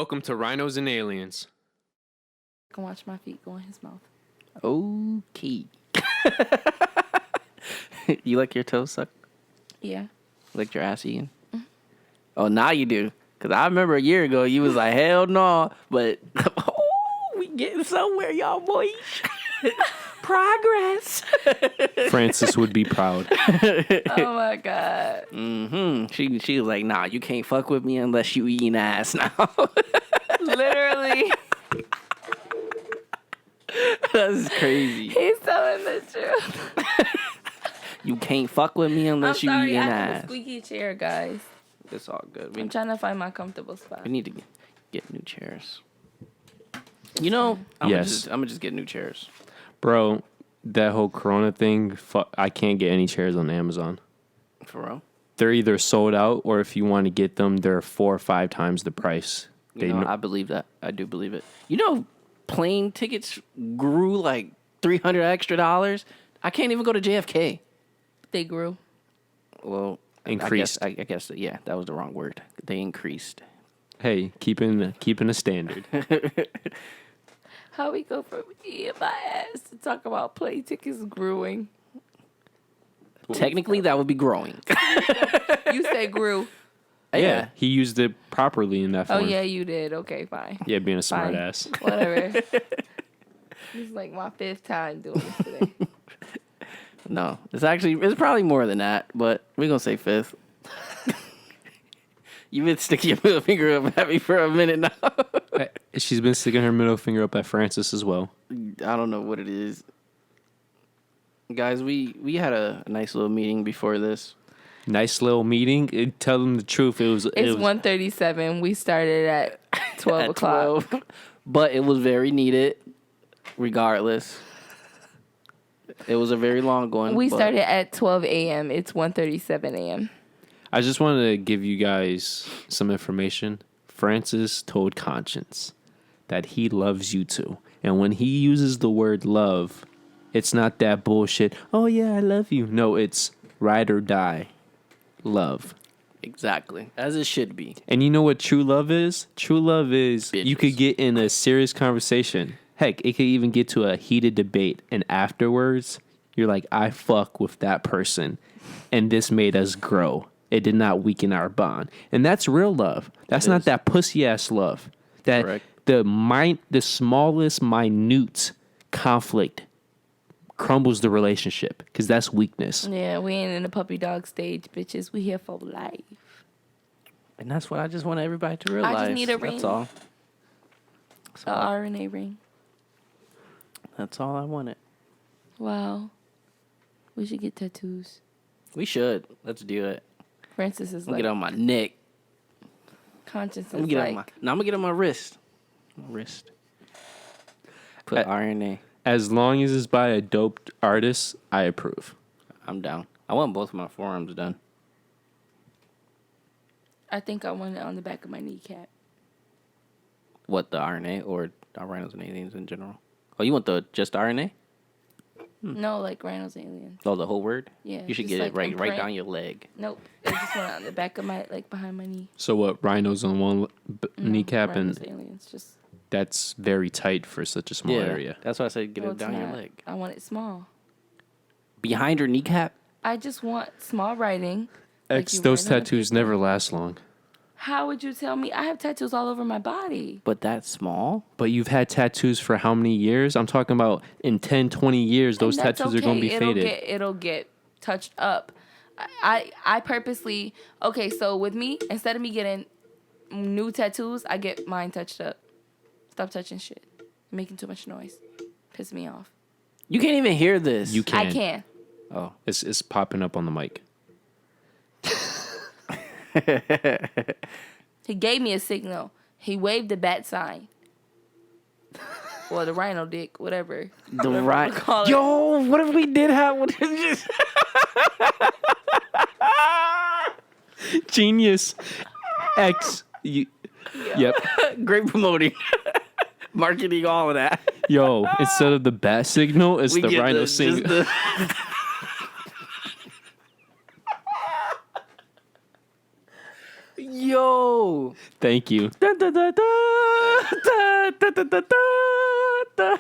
Welcome to Rhinos and Aliens. I can watch my feet go in his mouth. Okay. You like your toes sucked? Yeah. Like your ass eaten? Mm-hmm. Oh, now you do. Because I remember a year ago, you was like, hell no. But, we getting somewhere, y'all boys. Progress. Francis would be proud. Oh, my God. Mm-hmm. She was like, nah, you can't fuck with me unless you eating ass now. Literally. That's crazy. He's telling the truth. You can't fuck with me unless you eating I have ass. a squeaky chair, guys. It's all good. I'm trying to find my comfortable spot. We need to get new chairs. You know, I'm gonna just get new chairs. Bro, that whole Corona thing, I can't get any chairs on Amazon. For real? They're either sold out or if you want to get them, they're 4 or 5 times the price. I believe that. I do believe it. You know, plane tickets grew like $300 extra. I can't even go to JFK. They grew. Well, increased. I guess yeah, that was the wrong word. They increased. Hey, keeping a standard. How we go from eating my ass to talk about plane tickets growing? Technically, that would be growing. You said grew. Yeah. He used it properly in that Oh, form. yeah, you did. Okay, fine. Yeah, being a smart Fine. ass. Whatever. This is like my 5th time doing this today. No, it's probably more than that, but we're gonna say 5th. You've been sticking your middle finger up at me for a minute now. She's been sticking her middle finger up at Francis as well. I don't know what it is. Guys, we had a nice little meeting before this. Nice little meeting. Tell them the truth. It's 1:37. We started at 12 o'clock. 12. But it was very needed, regardless. It was a very long one. We started at 12 a.m. It's 1:37 a.m. I just wanted to give you guys some information. Francis told Conscience that he loves you too. And when he uses the word love, it's not that bullshit, oh yeah, I love you. No, it's ride or die. Love. Exactly. As it should be. And you know what true love is? True love is Bitches. You could get in a serious conversation. Heck, it could even get to a heated debate. And afterwards, you're like, I fuck with that person. And this made us grow. It did not weaken our bond. And that's real love. That's not that pussy-ass love. That Correct. the smallest, minute conflict crumbles the relationship. Because that's weakness. Yeah, we ain't in the puppy dog stage, bitches. We here for life. And that's what I just want everybody to realize. I just need a ring. That's all. A RNA ring. That's all I wanted. Wow. We should get tattoos. We should. Let's do it. Francis is I'm like... get it on my neck. Conscience is I'm gonna like... I'm gonna get it on my wrist. Put RNA. As long as it's by a dope artist, I approve. I'm down. I want both of my forearms done. I think I want it on the back of my kneecap. What, the RNA or Rhinos and Aliens in general? Oh, you want just RNA? No, like Rhinos Aliens. Oh, the whole word? Yeah. You should just get it like right down your leg. Nope. I just want it on the back of my, like, behind my knee. So what, rhinos on one kneecap Rhinos and Aliens, just... that's very tight for such a small area. That's why I said get Well, it down it's your not. leg. I want it small. Behind your kneecap? I just want small writing. like X, you those write on a tattoos paper. never last long. How would you tell me? I have tattoos all over my body. But that's small? But you've had tattoos for how many years? I'm talking about in 10, 20 years, those And that's tattoos are going to be faded. It'll get touched up. I purposely... Okay, so with me, instead of me getting new tattoos, I get mine touched up. Stop touching shit. You're making too much noise. Piss me off. You can't even hear this. You can. I can. Oh. It's popping up on the mic. He gave me a signal. He waved the bat sign. Or the rhino dick, whatever. The Whatever right. you call it. Yo, what if we did have one? Genius. X. Yep. Great promoting. Marketing, all of that. Yo, instead of the bat signal, it's the get rhino just signal. Yo, go. Thank you. Da, da, da, da, da, da, da, da, da.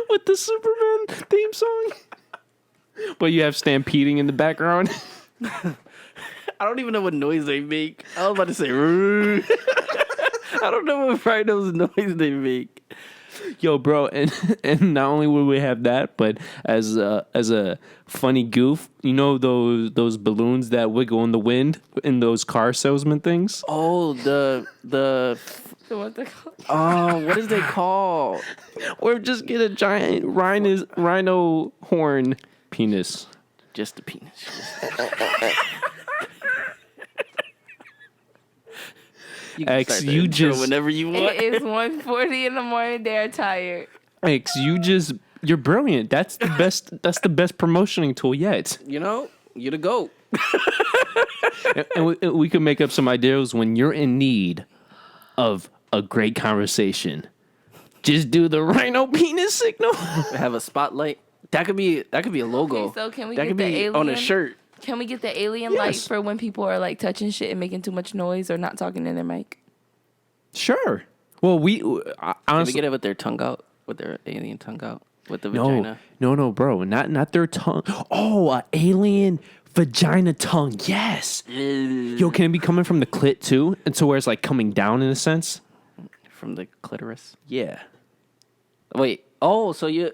With the Superman theme song. But you have stampeding in the background. I don't even know what noise they make. I was about to say, "Roo." I don't know what rhinos noise they make. Yo, bro, and not only would we have that, but as a funny goof, you know those balloons that wiggle in the wind in those car salesman things? Oh, the So what's it called? what is they called? Or just get a giant rhino horn penis. Just the penis. You can X, start the you intro just whenever you want. It is 1:40 in the morning. They're tired. X, you're brilliant. That's the best. That's the best promotioning tool yet. You know, you the goat. And we could make up some ideas when you're in need of a great conversation. Just do the rhino penis signal. Have a spotlight. That could be a logo. Okay, so can we that get could the be alien on a shirt. Can we get the alien light Yes. for when people are like touching shit and making too much noise or not talking in their mic? Sure. Well, Can honestly, we get it with their tongue out? With their alien tongue out? With the vagina? no, bro, not their tongue. Oh, a alien vagina tongue. Yes. Yo, can it be coming from the clit too? And so where it's like coming down in a sense? From the clitoris? Yeah. Wait. Oh, so you...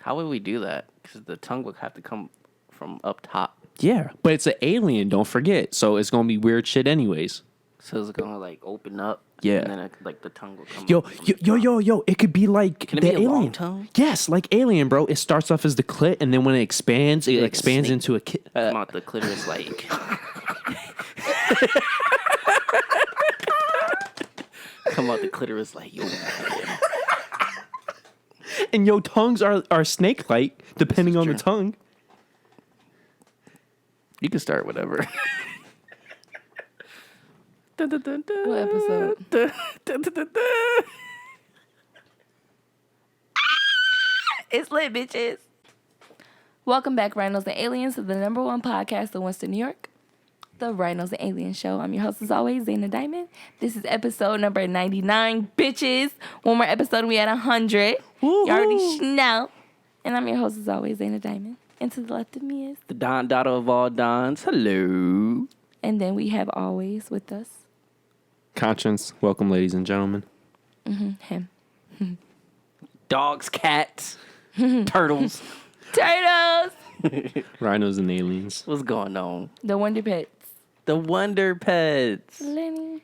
how would we do that? Because the tongue would have to come from up top. Yeah, but it's an alien. Don't forget. So it's gonna be weird shit, anyways. So it's going to like open up. Yeah. And then like the tongue will come Yo, up. yo. It could be like Can it the be a alien. long tongue? Yes, like alien, bro. It starts off as the clit, and then when it expands, it Like a expands snake. into a. Come out the clitoris like... come out the clitoris like, yo. And yo, tongues are snake-like, depending on the true. tongue. You can start whatever. What episode? It's lit, bitches. Welcome back, Rhinos and Aliens, to the #1 podcast in Western New York, the Rhinos and Aliens Show. I'm your host, as always, Xaynah Diamond. This is episode number 99, bitches. One more episode and we at 100. You already know. And I'm your host, as always, Xaynah Diamond. And to the left of me is... The Don Dada of all Dons. Hello. And then we have always with us Conscience, welcome, ladies and gentlemen. him. Dogs, cats, turtles. Turtles! Rhinos and aliens. What's going on? The Wonder Pets. The Wonder Pets. Lenny.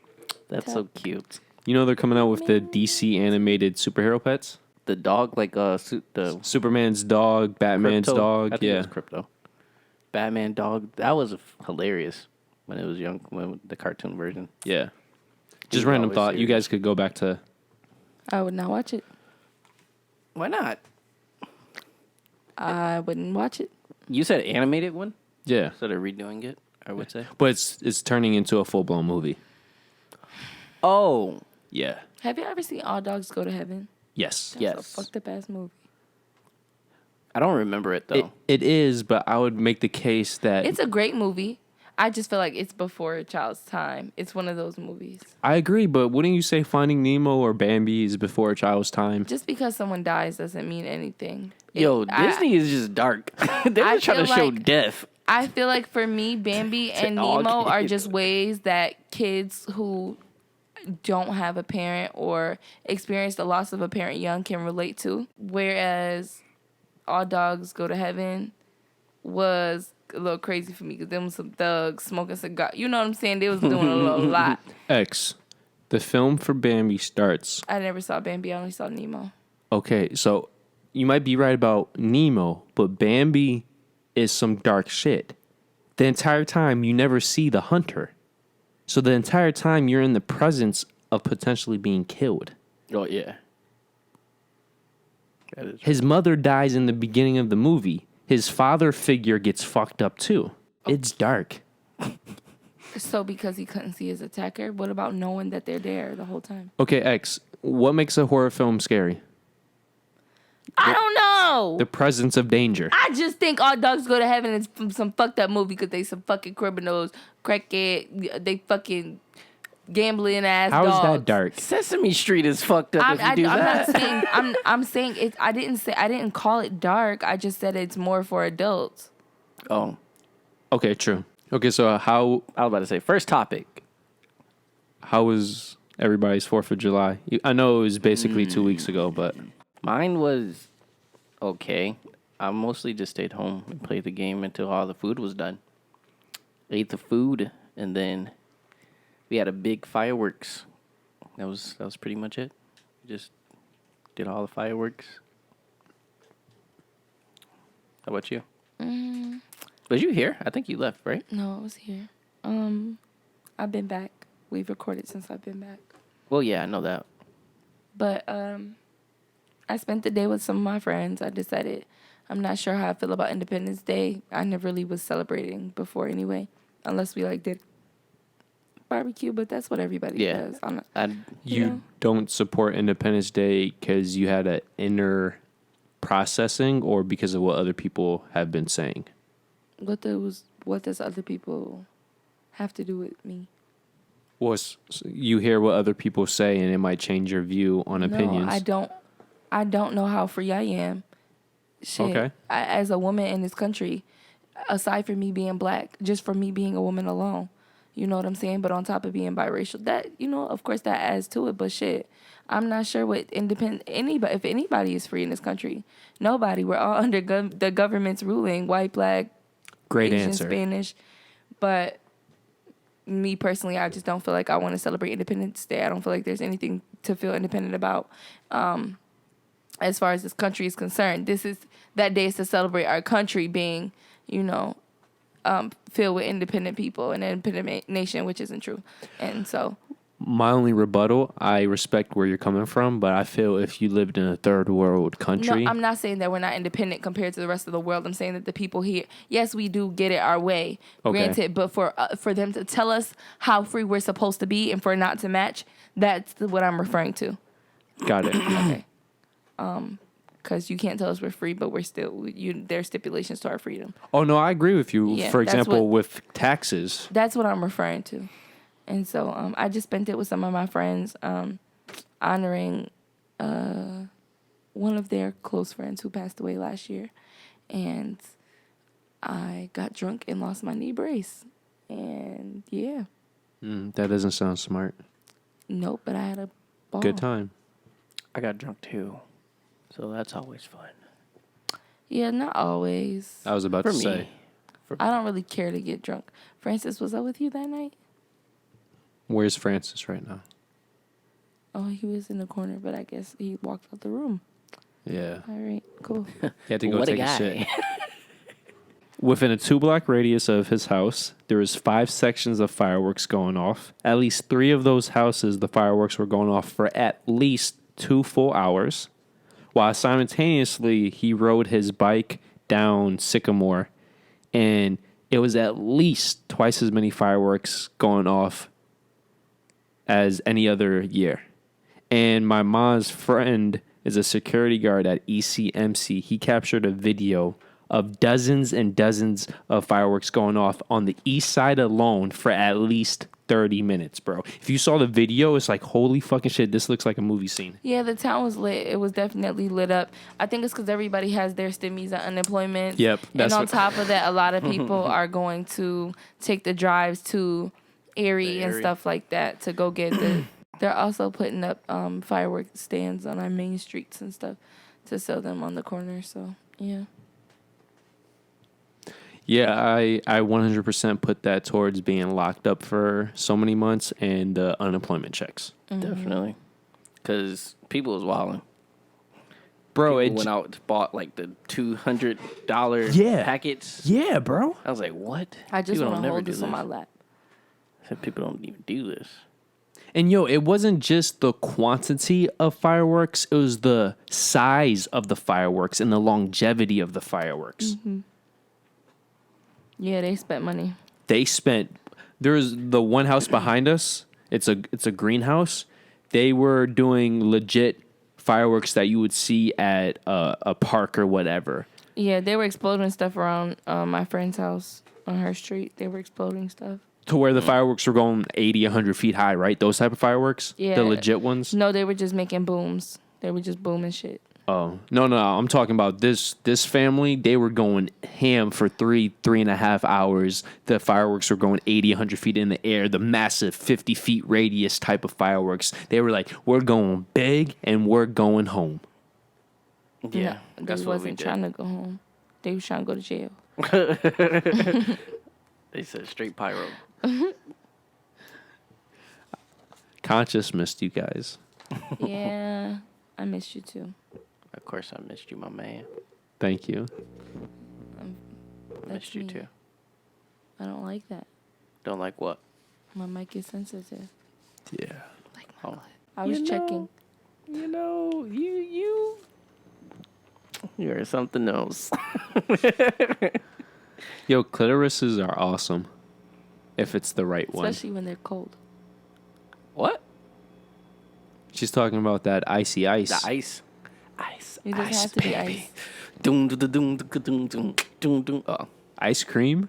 That's so cute. You know they're coming out with the DC animated superhero pets. The dog, like the Superman's dog, Batman's Crypto. dog. I think it was Crypto. Batman dog. That was hilarious when it was young, when the cartoon version. Yeah. He's Just random always thought. You serious. guys could go back to. I would not watch it. Why not? I wouldn't watch it. You said animated one, Yeah, so they're redoing it. I would say. but it's turning into a full blown movie. Oh, Yeah. Have you ever seen All Dogs Go to Heaven? Yes. That's Yes. a fucked up ass movie. I don't remember it though. It is, but I would make the case that It's a great movie. I just feel like it's before a child's time. It's one of those movies. I agree, but wouldn't you say Finding Nemo or Bambi is before a child's time? Just because someone dies doesn't mean anything. Yo, Disney is just dark. They're I just trying to feel show like- death. I feel like for me, Bambi and all Nemo are kids. just ways that kids who don't have a parent or experience the loss of a parent young can relate to. Whereas All Dogs Go to Heaven was a little crazy for me because them was some thugs smoking cigar. You know what I'm saying? They was doing a little lot. X. The film for Bambi starts. I never saw Bambi. I only saw Nemo. Okay, so you might be right about Nemo, but Bambi is some dark shit. The entire time you never see the hunter. So the entire time you're in the presence of potentially being killed. Oh yeah. That is His mother dies in the beginning of the movie. His father figure gets fucked up too. It's dark. So because he couldn't see his attacker, what about knowing that they're there the whole time? Okay, X, what makes a horror film scary? I don't know. No. The presence of danger. I just think all dogs go to heaven is from some fucked up movie because they some fucking criminals, crackhead, they fucking gambling ass How dogs. is that dark? Sesame Street is fucked up if you do I'm that. not saying I'm saying it. I didn't call it dark. I just said it's more for adults. Oh, Okay, true. Okay, so how I was about to say, first topic. was everybody's 4th of July? I know it was basically 2 weeks ago, but Mine was okay. I mostly just stayed home and played the game until all the food was done. Ate the food, and then we had a big fireworks. That was pretty much it. Just did all the fireworks. How about you? Was you here? I think you left, right? No, I was here. I've been back. We've recorded since I've been back. Well, yeah, I know that. But I spent the day with some of my friends. I decided I'm not sure how I feel about Independence Day. I never really was celebrating before anyway, unless we like did barbecue. But that's what everybody does. I'm not, you don't support Independence Day because you had an inner processing or because of what other people have been saying? What does other people have to do with me? You hear what other people say and it might change your view on opinions. No, I don't know how free I am. Shit. Okay. As a woman in this country, aside from me being black, just for me being a woman alone, you know what I'm saying? But on top of being biracial, that, of course that adds to it. But shit, I'm not sure what if anybody is free in this country. Nobody. We're all under the government's ruling, white, black, Great Asian, answer. Spanish. But me personally, I just don't feel like I want to celebrate Independence Day. I don't feel like there's anything to feel independent about. As far as this country is concerned, that day is to celebrate our country being, filled with independent people and an independent nation, which isn't true. And so, My only rebuttal, I respect where you're coming from, but I feel if you lived in a third world country. no, I'm not saying that we're not independent compared to the rest of the world. I'm saying that the people here, yes, we do get it our way, granted, but for them to tell us how free we're supposed to be and for it not to match, that's what I'm referring to. Got it. Okay. Because you can't tell us we're free, but we're still, there's stipulations to our freedom. Oh, no, I agree with you. Yeah, For that's example, what- with taxes. That's what I'm referring to. And so I just spent it with some of my friends, honoring one of their close friends who passed away last year. And I got drunk and lost my knee brace. And yeah. That doesn't sound smart. Nope, but I had a ball. Good time. I got drunk too, so that's always fun. Yeah, not always. I was about For to me. say. I don't really care to get drunk. Francis, was I with you that night? Where's Francis right now? Oh, he was in the corner, but I guess he walked out the room. Yeah. All right, cool. He had to go What a take a guy. shit. Within a 2-block radius of his house, there was 5 sections of fireworks going off. At least 3 of those houses, the fireworks were going off for at least 2 full hours, while simultaneously he rode his bike down Sycamore, and it was at least twice as many fireworks going off as any other year. And my mom's friend is a security guard at ECMC. He captured a video of dozens and dozens of fireworks going off on the east side alone for at least 30 minutes, bro. If you saw the video, it's like, holy fucking shit, this looks like a movie scene. Yeah, the town was lit. It was definitely lit up. I think it's because everybody has their stimmies and unemployment. Yep, And on top of that, a lot of people are going to take the drives to Erie and stuff like that to go get the... They're also putting up fireworks stands on our main streets and stuff to sell them on the corner. So, yeah. Yeah, I 100% put that towards being locked up for so many months and unemployment checks. Definitely. Because people was wilding. Bro, People went out and bought like the $200 Yeah. packets. Yeah, bro. I was like, what? I just People want don't to never hold do this on my lap. I said, people don't even do this. And yo, it wasn't just the quantity of fireworks, it was the size of the fireworks and the longevity of the fireworks. Yeah, they spent money. There's the one house behind us. It's a greenhouse. They were doing legit fireworks that you would see at a park or whatever. Yeah, they were exploding stuff around my friend's house on her street. They were exploding stuff. To where the fireworks were going 80, 100 feet high, right? Those type of fireworks? Yeah. The legit ones? No, they were just making booms. They were just booming shit. Oh, no. I'm talking about this family. They were going ham for 3.5 hours. The fireworks were going 80, 100 feet in the air. The massive 50 feet radius type of fireworks. They were like, we're going big and we're going home. Yeah, No, that's they what we wasn't did. trying to go home. They was trying to go to jail. They said straight pyro. Conscious missed you guys. Yeah, I missed you too. Of course, I missed you, my man. Thank you. I missed you me. too. I don't like that. Don't like what? My mic is sensitive. Yeah. Like my Oh. clip. I was checking. You know, you're something else. Yo, clitorises are awesome. If it's the right one. Especially when they're cold. What? She's talking about that icy ice. The ice. Ice. It doesn't ice, have to be baby. ice. Doom, doom, doom, doom, doom, doom, doom, doom. Oh. Ice cream?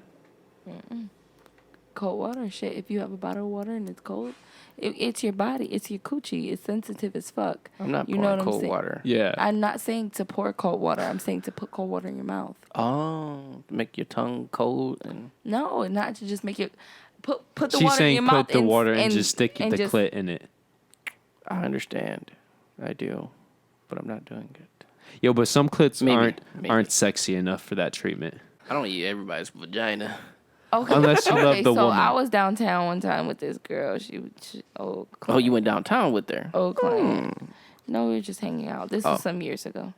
Cold water, shit. If you have a bottle of water and it's cold, it's your body. It's your coochie. It's sensitive as fuck. I'm not You pouring know what I'm cold saying? water. Yeah. I'm not saying to pour cold water. I'm saying to put cold water in your mouth. Oh, make your tongue cold and No, not to just make it. Put the She's water in saying your put mouth the water and just stick the just- clit in it. I understand. I do, but I'm not doing it. Yo, but some clits Maybe. aren't sexy enough for that treatment. I don't eat everybody's vagina. Okay. Unless you love the so woman. I was downtown one time with this girl. She Oh, you went downtown with her. old client. No, we were just hanging out. This Oh. was some years ago.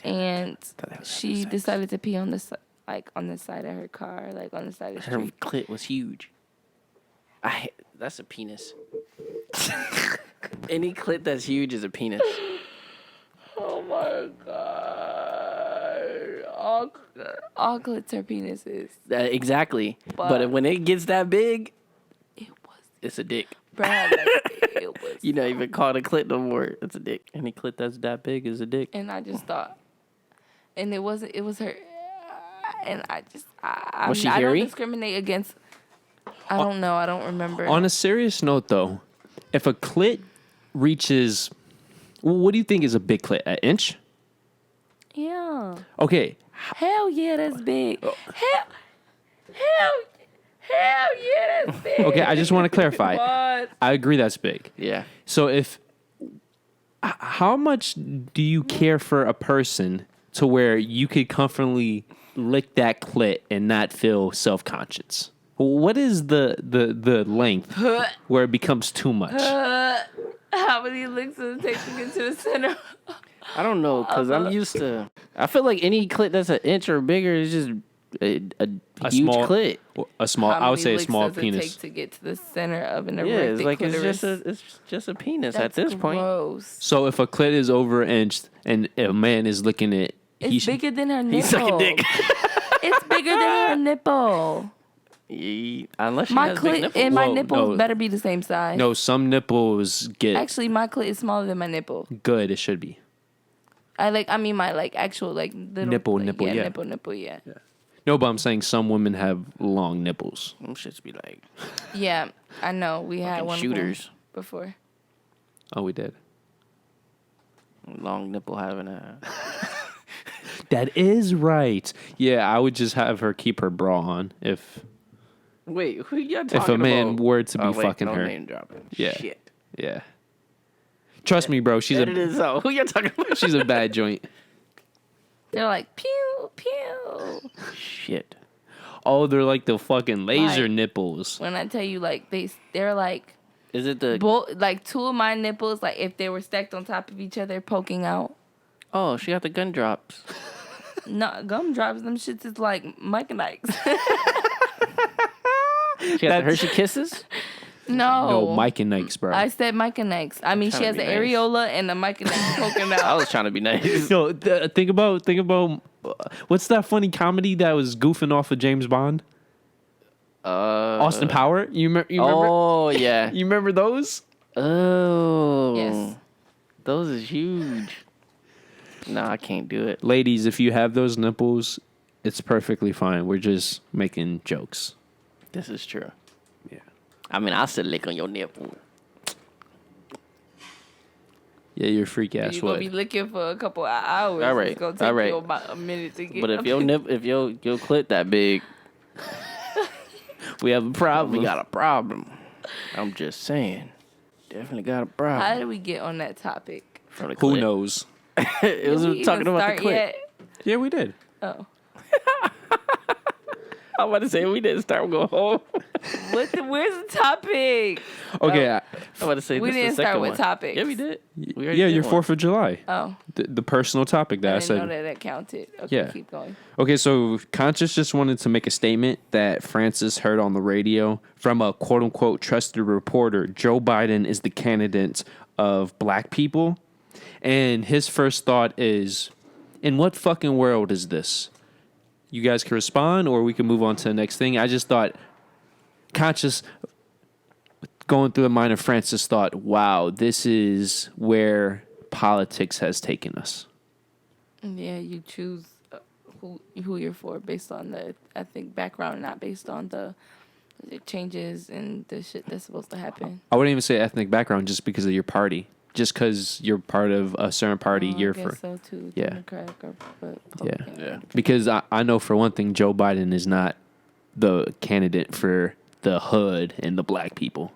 And that was she sex. decided to pee on the on the side of her car, like on the side of the Her street. clit was huge. That's a penis. Any clit that's huge is a penis. Oh my god! All clits are penises. Exactly. But But- when it gets that big, It was, it's a dick. Brad. Like, it was. You not even call it a clit no more. It's a dick. Any clit that's that big is a dick. And I just thought, and it wasn't. It was her. And I just, I Was she don't hairy? discriminate against. I don't know. I don't remember. On a serious note, though, if a clit reaches, what do you think is a big clit? An inch? Yeah. Okay. Hell yeah, that's big. Oh. Hell yeah, that's big. Okay, I just want to clarify. What? I agree that's big. Yeah. So how much do you care for a person to where you could comfortably lick that clit and not feel self-conscious? What is the length where it becomes too much? How many licks does it take to get to the center? I don't know, because I'm used to... I feel like any clit that's an inch or bigger is just a huge small clit. A small, How I would many say a licks small does it penis. take to get to the center of an Yeah, erected it's like clitoris? it's just a penis at That's this point. gross. So if a clit is over an inch and a man is licking it, he It's should, bigger than her nipple. He's sucking dick. It's bigger than her nipple. Unless she My has big clit nipples. and my Whoa, nipples no. better be the same size. no, some nipples get Actually, my clit is smaller than my nipple. good. It should be. I mean my actual little Nipple, like, nipple, yeah. nipple, yeah. No, but I'm saying some women have long nipples. Them shits be like Yeah, I know. We had fucking one shooters. before. Oh, we did. Long nipple having a... That is right. Yeah, I would just have her keep her bra on if Wait, who y'all talking about? if a man were to be Oh, wait, fucking no her. name dropping. Yeah. Shit. Yeah. Trust me, bro. She's Edit it out. Who y'all talking about? she's a bad joint. They're like pew pew. Shit. Oh, they're like the fucking laser Like- nipples. When I tell you, like they're like Is it the... like two of my nipples, like if they were stacked on top of each other, poking out. Oh, she got the gun drops. No, gumdrops. Them shits is like Mike and Ike's. She got the Hershey Kisses? No. No, Mike and Nikes, bro. I said Mike and Ike's. I mean, she Trying has to the be nice. areola and the Mike and Ike's poking I out. was trying to be nice. Yo, think about what's that funny comedy that was goofing off of James Bond? Austin Power. You remember? Oh, yeah. You remember those? Oh. Yes. Those is huge. Nah, I can't do it. Ladies, if you have those nipples, it's perfectly fine. We're just making jokes. This is true. Yeah. I mean, I'll sit lick on your nipple. Yeah, you're a freak ass. You're gonna be licking for a couple of hours. All right, It's gonna take all right. you about a minute to get. But if up. your clit that big, We have a problem. we got a problem. I'm just saying. Definitely got a problem. How did we get on that topic? From the Who clit. knows? It was Did we talking even about start the clit. yet? Yeah, we did. Oh, I'm about to say we didn't start. We'll go home. where's the topic? Okay. I'm about to say We this is didn't the start second with one. topics. Yeah, we did. We already Yeah, did your one. 4th of July. Oh, The personal topic that I I didn't know said. that counted. Okay, Yeah. keep going. Okay, so Conscious just wanted to make a statement that Francis heard on the radio from a quote unquote trusted reporter. Joe Biden is the candidate of black people. And his first thought is, in what fucking world is this? You guys can respond or we can move on to the next thing. I just thought, Conscious, going through the mind of Francis, thought, wow, this is where politics has taken us. Yeah, you choose who you're for based on the background, not based on the changes and the shit that's supposed to happen. I wouldn't even say ethnic background just because of your party. Just because you're part of a certain party, I you're guess for. so too. Yeah. Democratic or Republican. Yeah. Because I know for one thing, Joe Biden is not the candidate for the hood and the black people.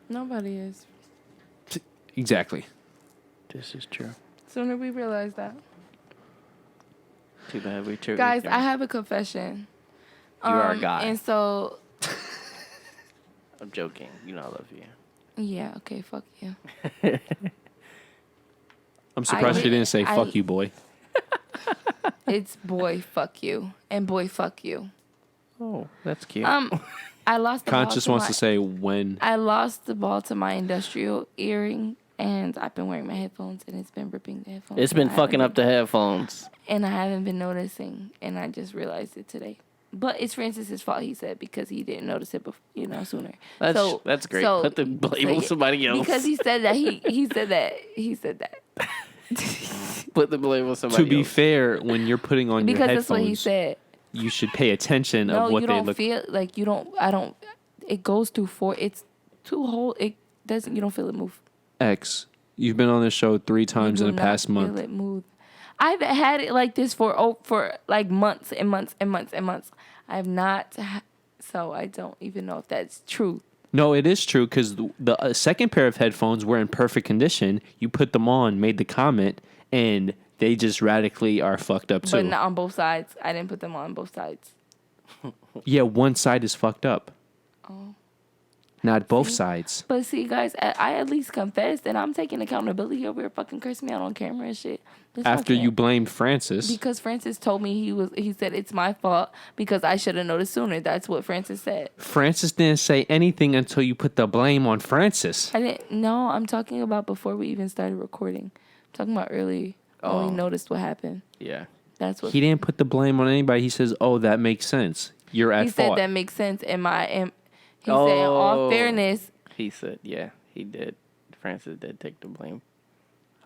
Nobody is. Exactly. This is true. Sooner we realize that. Too bad we true. Guys, I have a confession. You are a guy. And so, I'm joking. You know I love you. yeah, okay, fuck you. I'm surprised I- she didn't say I- "fuck you, boy." It's boy, fuck you. And boy, fuck you. Oh, that's cute. I lost the ball Conscious to wants my- to say when. I lost the ball to my industrial earring, and I've been wearing my headphones, and it's been ripping the headphones. It's been and I fucking haven't up the headphones. And I haven't been noticing, and I just realized it today. But it's Francis's fault, he said, because he didn't notice it before, sooner. That's great. Put the blame on somebody else. Because he said that he said that. Put the blame on somebody To be else. fair, when you're putting on Because your that's what he headphones, said. you should pay attention No, of what you they don't look. feel like you don't. I don't. It goes through four. It's two whole. It doesn't. You don't feel it move. X, you've been on this show 3 times You in do the not past month. Feel it move. I've had it like this for like months and months and months and months. I've not. So I don't even know if that's true. No, it is true because the second pair of headphones were in perfect condition. You put them on, made the comment, and they just radically are fucked up too. But not on both sides. I didn't put them on both sides. Yeah, one side is fucked up. Oh. Not both sides. But see, guys, I at least confessed, and I'm taking accountability over here. Fucking curse me out on camera and shit. It's After okay. you blamed Francis. Because Francis told me he said it's my fault because I should have noticed sooner. That's what Francis said. Francis didn't say anything until you put the blame on Francis. I didn't. No, I'm talking about before we even started recording. I'm talking about early when we noticed what happened. Yeah. That's what He didn't put the blame on anybody. He says, "Oh, that makes sense. You're at he said. fault." That makes sense. He said, in all fairness, He said, yeah, he did. Francis did take the blame.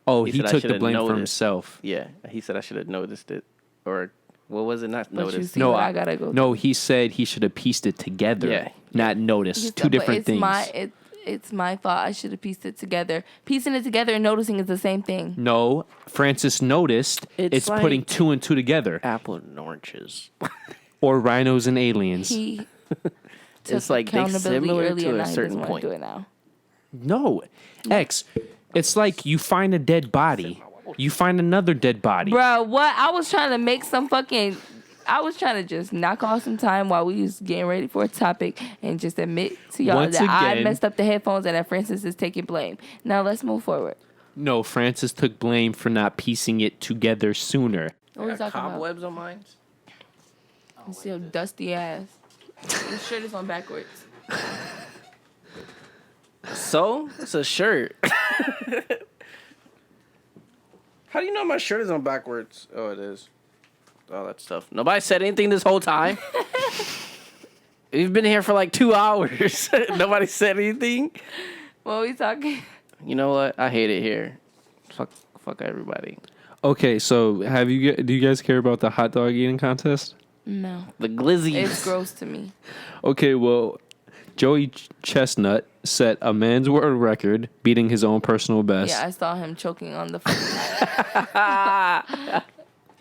Oh, He he said I took the should've blame for noticed. himself. Yeah. He said I should have noticed it. Or, what was it? Not but you noticed. see No, what I gotta go. No, he said he should have pieced it together. Yeah. Not through. noticed. He Two said, but different it's things. It's my fault. I should have pieced it together. Piecing it together and noticing is the same thing. No, Francis noticed. It's like- putting 2 and 2 together. Apple and oranges. Or rhinos and aliens. He It's took like they accountability similar earlier, to a now he certain doesn't wanna point. do it now. No, X. It's like you find a dead body. You find another dead body. Bro, what? I was trying to make some fucking. I was trying to just knock off some time while we was getting ready for a topic and just admit to y'all Once that I again- messed up the headphones and that Francis is taking blame. Now let's move forward. No, Francis took blame for not piecing it together sooner. What are we talking about? Cobwebs on mine? You see your dusty ass. Your shirt is on backwards. So, it's a shirt. How do you know my shirt is on backwards? Oh, it is. Oh, that's tough. Nobody said anything this whole time. We've been here for like 2 hours. Nobody said anything. What are we talking? You know what? I hate it here. Fuck everybody. Okay, so do you guys care about the hot dog eating contest? No. The glizzies. It's gross to me. Okay, well, Joey Chestnut set a man's world record, beating his own personal best. Yeah, I saw him choking on the food.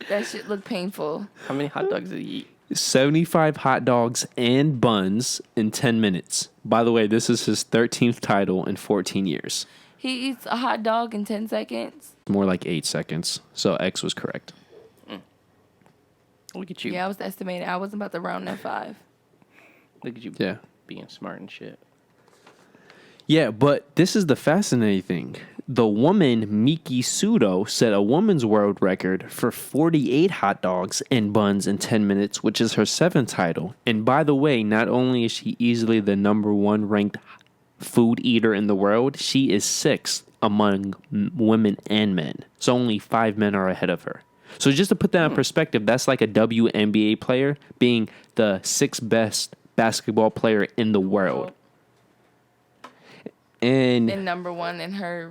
That shit looked painful. How many hot dogs did he eat? 75 hot dogs and buns in 10 minutes. By the way, this is his 13th title in 14 years. He eats a hot dog in 10 seconds. More like 8 seconds. So X was correct. Look at you. Yeah, I was estimating. I wasn't about to round that 5. Look at you. Yeah. Being smart and shit. Yeah, but this is the fascinating thing. The woman, Miki Sudo, set a woman's world record for 48 hot dogs and buns in 10 minutes, which is her 7th title. And by the way, not only is she easily the number 1 ranked food eater in the world, she is 6th among women and men. So only 5 men are ahead of her. So just to put that in perspective, that's like a WNBA player being the 6th best basketball player in the world. And number 1 in her,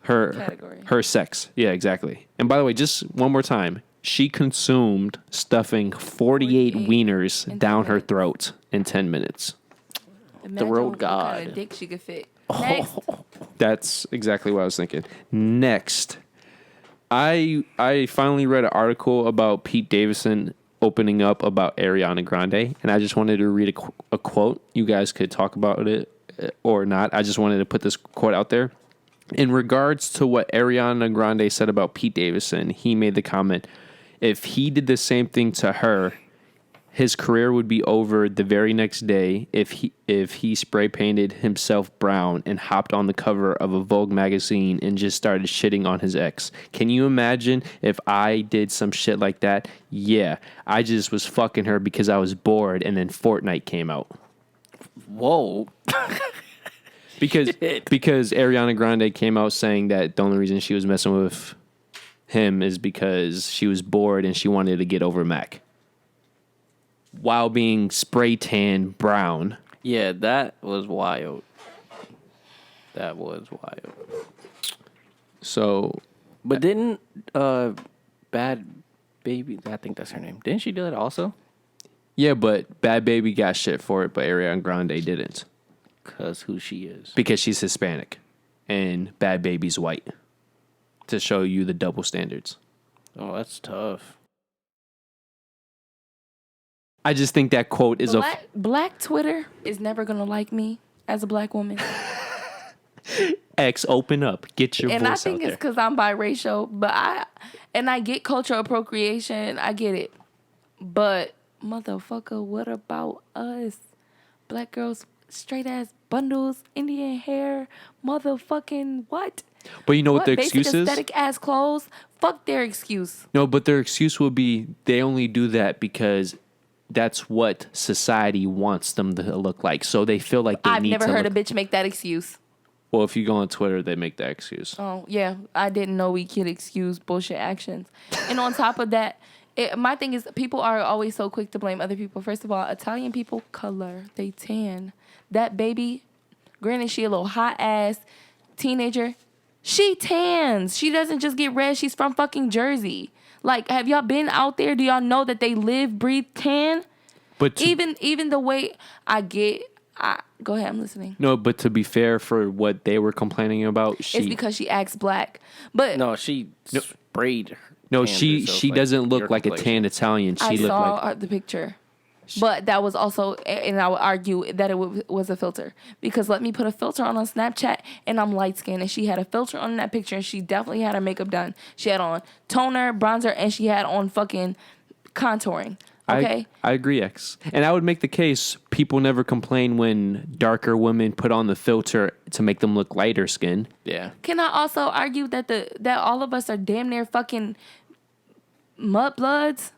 her category. Her sex. Yeah, exactly. And by the way, just one more time, she consumed stuffing 48 wieners down her throat in 10 minutes. Imagine road what god. kind of dick she could fit. Next. That's exactly what I was thinking. Next, I finally read an article about Pete Davidson opening up about Ariana Grande, and I just wanted to read a quote. You guys could talk about it or not. I just wanted to put this quote out there. In regards to what Ariana Grande said about Pete Davidson, he made the comment, if he did the same thing to her, his career would be over the very next day if he spray painted himself brown and hopped on the cover of a Vogue magazine and just started shitting on his ex. Can you imagine if I did some shit like that? Yeah, I just was fucking her because I was bored and then Fortnite came out. Whoa. Because Ariana Grande came out saying that the only reason she was messing with him is because she was bored and she wanted to get over Mac. While being spray tan brown. Yeah, that was wild. That was wild. So, but didn't Bad Baby, I think that's her name. Didn't she do that also? Yeah, but Bad Baby got shit for it, but Ariana Grande didn't. Because who she is. Because she's Hispanic and Bad Baby's white. To show you the double standards. Oh, that's tough. I just think that quote is Black Twitter is never going to like me as a black woman. X, open up. Get your voice out there. And I think it's because I'm biracial, but I get cultural appropriation. I get it. But, motherfucker, what about us? Black girls, straight ass bundles, Indian hair, motherfucking what? But you know what the excuse is? Aesthetic ass clothes. Fuck their excuse. No, but their excuse will be they only do that because that's what society wants them to look like. So they feel like they I've need to never heard a bitch make that excuse. Well, if you go on Twitter, they make that excuse. Oh, yeah. I didn't know we could excuse bullshit actions. And on top of that, my thing is people are always so quick to blame other people. First of all, Italian people color. They tan. That baby, granted, she a little hot-ass teenager. She tans. She doesn't just get red. She's from fucking Jersey. Like, have y'all been out there? Do y'all know that they live, breathe, tan? But even the way go ahead, I'm listening. No, but to be fair, for what they were complaining about, it's because she acts black. But no, she sprayed her. No, she doesn't look like a tan Italian. She I looked saw like the picture. But that was also, and I would argue that it was a filter. Because let me put a filter on Snapchat, and I'm light-skinned. And she had a filter on that picture, and she definitely had her makeup done. She had on toner, bronzer, and she had on fucking contouring. Okay? I agree, X. And I would make the case, people never complain when darker women put on the filter to make them look lighter skinned. Yeah. Can I also argue that that all of us are damn near fucking mudbloods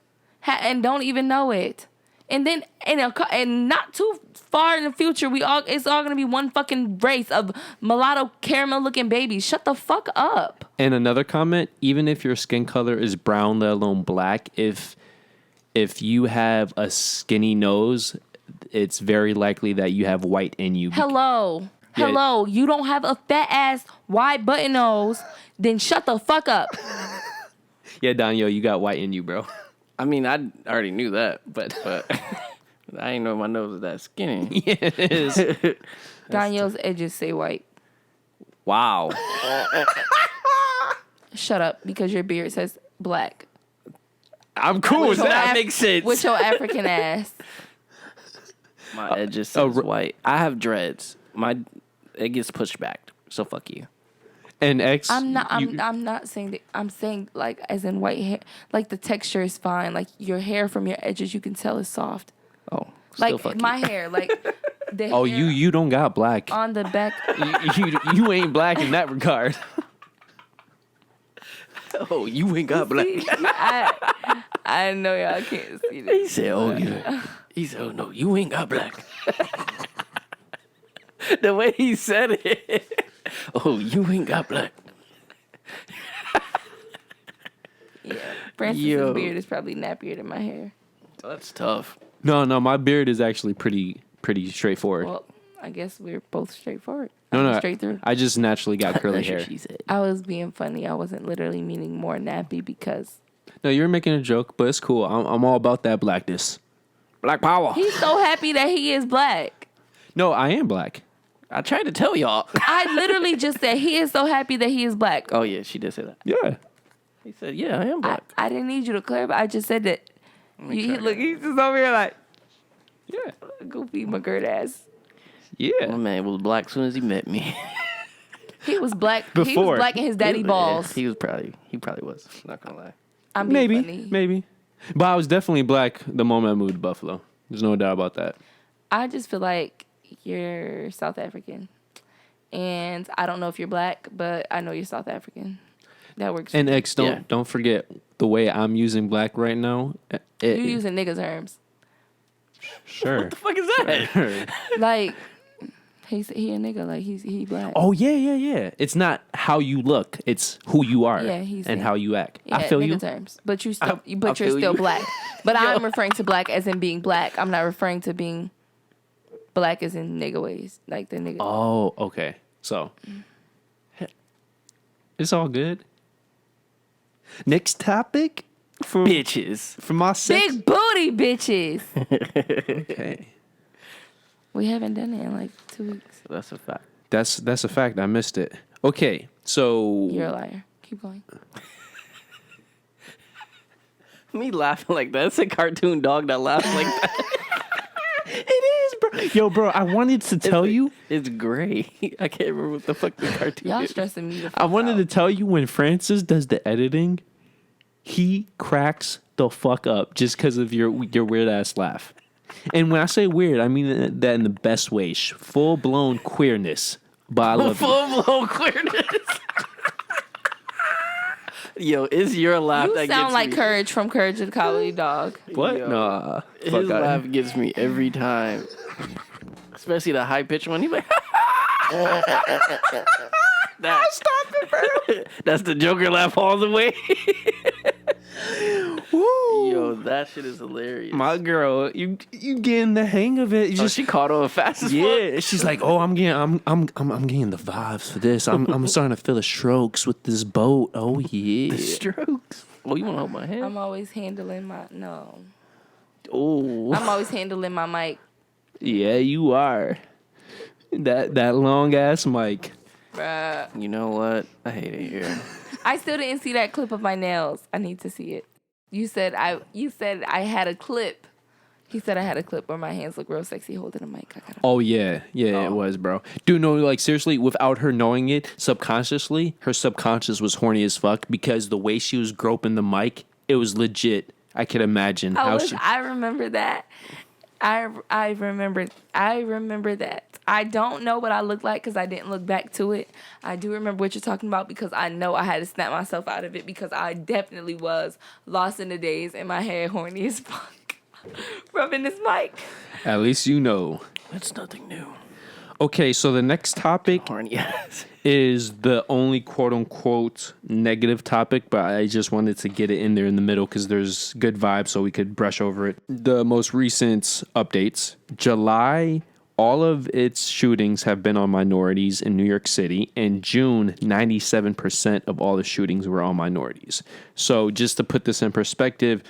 and don't even know it? And then, and not too far in the future, it's all gonna be one fucking race of mulatto caramel looking babies. Shut the fuck up. And another comment: even if your skin color is brown, let alone black, if you have a skinny nose, it's very likely that you have white in you. Hello. Hello, you don't have a fat ass, wide button nose, then shut the fuck up. Yeah, Donyhal, you got white in you, bro. I mean, I already knew that, but I didn't know my nose was that skinny. Yeah, it is. Donyhal's edges say white. Wow. Shut up, because your beard says black. I'm cool with your that. Af- Makes sense. With your African ass. My edges says white. I have dreads. It gets pushed back. So fuck you. And X, I'm not saying that. I'm saying like as in white hair. Like the texture is fine. Like your hair from your edges, you can tell is soft. Oh, still Like fuck my you. hair, like the oh, hair you don't got black. on the back. You ain't black in that regard. Oh, you ain't got black. I know y'all can't see He this. said, "Oh, yeah." He said, "Oh no, you ain't got black." The way he said it. Oh, you ain't got black. Yeah, Francis's Yo. beard is probably nappier than my hair. That's tough. No, my beard is actually pretty straightforward. Well, I guess we're both straightforward. no, Straight through. I just naturally got curly That's what hair. she said. I was being funny. I wasn't literally meaning more nappy because No, you're making a joke, but it's cool. I'm all about that blackness. Black power. he's so happy that he is black. No, I am black. I tried to tell y'all. I literally just said he is so happy that he is black. Oh yeah, she did say that. Yeah. He said, "Yeah, I am I, black." I didn't need you to clarify. I just said that. me He, try look, he's just over here like Yeah. goofy McGirt ass. My Yeah. man was black as soon as he met me. He was black. He Before. was black in his daddy balls. He probably was. Not gonna lie. I'm being Maybe. funny. Maybe. But I was definitely black the moment I moved to Buffalo. There's no doubt about that. I just feel like you're South African. And I don't know if you're black, but I know you're South African. That works. And X, Yeah. don't forget the way I'm using black right now. You're using nigga terms. Sure. What the fuck is that? Like, he a nigga. Like, he black. Oh yeah. It's not how you look; it's who you are Yeah, he's and saying- how you act. Yeah, I feel nigga you. terms. But you still, I you're feel still you. black. But I'm referring to black as in being black. I'm not referring to being black as in nigga ways. Like the nigga. Oh, okay. So it's all good. Next topic for Bitches. my sex. Big booty bitches. Okay, We haven't done it in like 2 weeks. That's a fact. that's a fact. I missed it. Okay, so You're a liar. Keep going. Me laughing like that. It's a cartoon dog that laughs like that. it is, bro. Yo, bro, I wanted to tell you. It's gray. I can't remember what the fuck the cartoon Y'all is. stressing me. I wanted to tell you when Francis does the editing, he cracks the fuck up just because of your weird ass laugh. And when I say weird, I mean that in the best way, full blown queerness. But I love you. Full blown queerness. Yo, it's your laugh You that sound gets like me. Courage from Courage the Cowardly Dog. What? Yo, Nah. His Fuck out. laugh gets me every time. Especially the high pitched one. He's like, stop it, bro. That's the Joker laugh all the way. Woo. Yo, that shit is hilarious. My girl, you getting the hang of it. You Oh, just she caught on fast as fuck. yeah. She's like, oh, I'm getting the vibes for this. I'm starting to feel the strokes with this boat. Oh yeah. Strokes. Oh, you want to hold my hand? I'm always handling my no. Oh. I'm always handling my mic. Yeah, you are. That long ass mic. Bruh. You know what? I hate it here. I still didn't see that clip of my nails. I need to see it. You said I had a clip. He said I had a clip where my hands look real sexy holding a mic. I gotta. Oh yeah, it was, bro. Dude, no, like seriously, without her knowing it, subconsciously, her subconscious was horny as fuck because the way she was groping the mic, it was legit. I could imagine how she. I remember that. I remember that. I don't know what I looked like because I didn't look back to it. I do remember what you're talking about because I know I had to snap myself out of it because I definitely was lost in the days and my hair horny as fuck. Rubbing this mic. At least you know. That's nothing new. Okay, so the next topic Horny ass. is the only quote unquote negative topic, but I just wanted to get it in there in the middle because there's good vibes so we could brush over it. The most recent updates: July all of its shootings have been on minorities in New York City. In June, 97% of all the shootings were on minorities. So just to put this in perspective,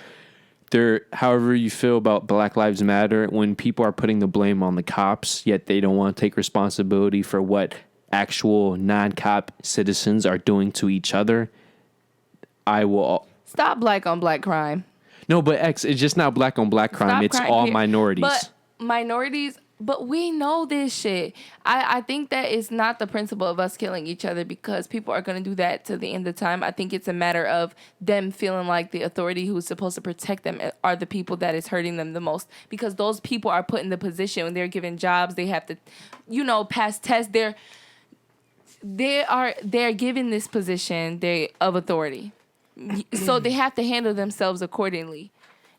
however you feel about Black Lives Matter, when people are putting the blame on the cops, yet they don't want to take responsibility for what actual non-cop citizens are doing to each other, I will... Stop black on black crime. No, but it's just not black on black crime. Stop it's crime, all period. minorities. But minorities... But we know this shit. I think that it's not the principle of us killing each other because people are going to do that to the end of time. I think it's a matter of them feeling like the authority who's supposed to protect them are the people that is hurting them the most. Because those people are put in the position when they're given jobs. They have to, pass tests. They're given this position of authority. So they have to handle themselves accordingly.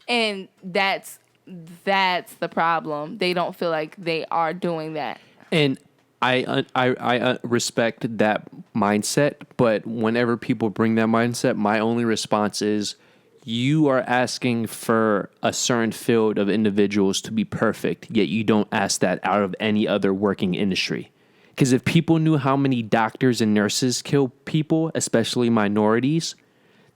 And that's the problem. They don't feel like they are doing that. And I respect that mindset, but whenever people bring that mindset, my only response is you are asking for a certain field of individuals to be perfect, yet you don't ask that out of any other working industry. Because if people knew how many doctors and nurses kill people, especially minorities,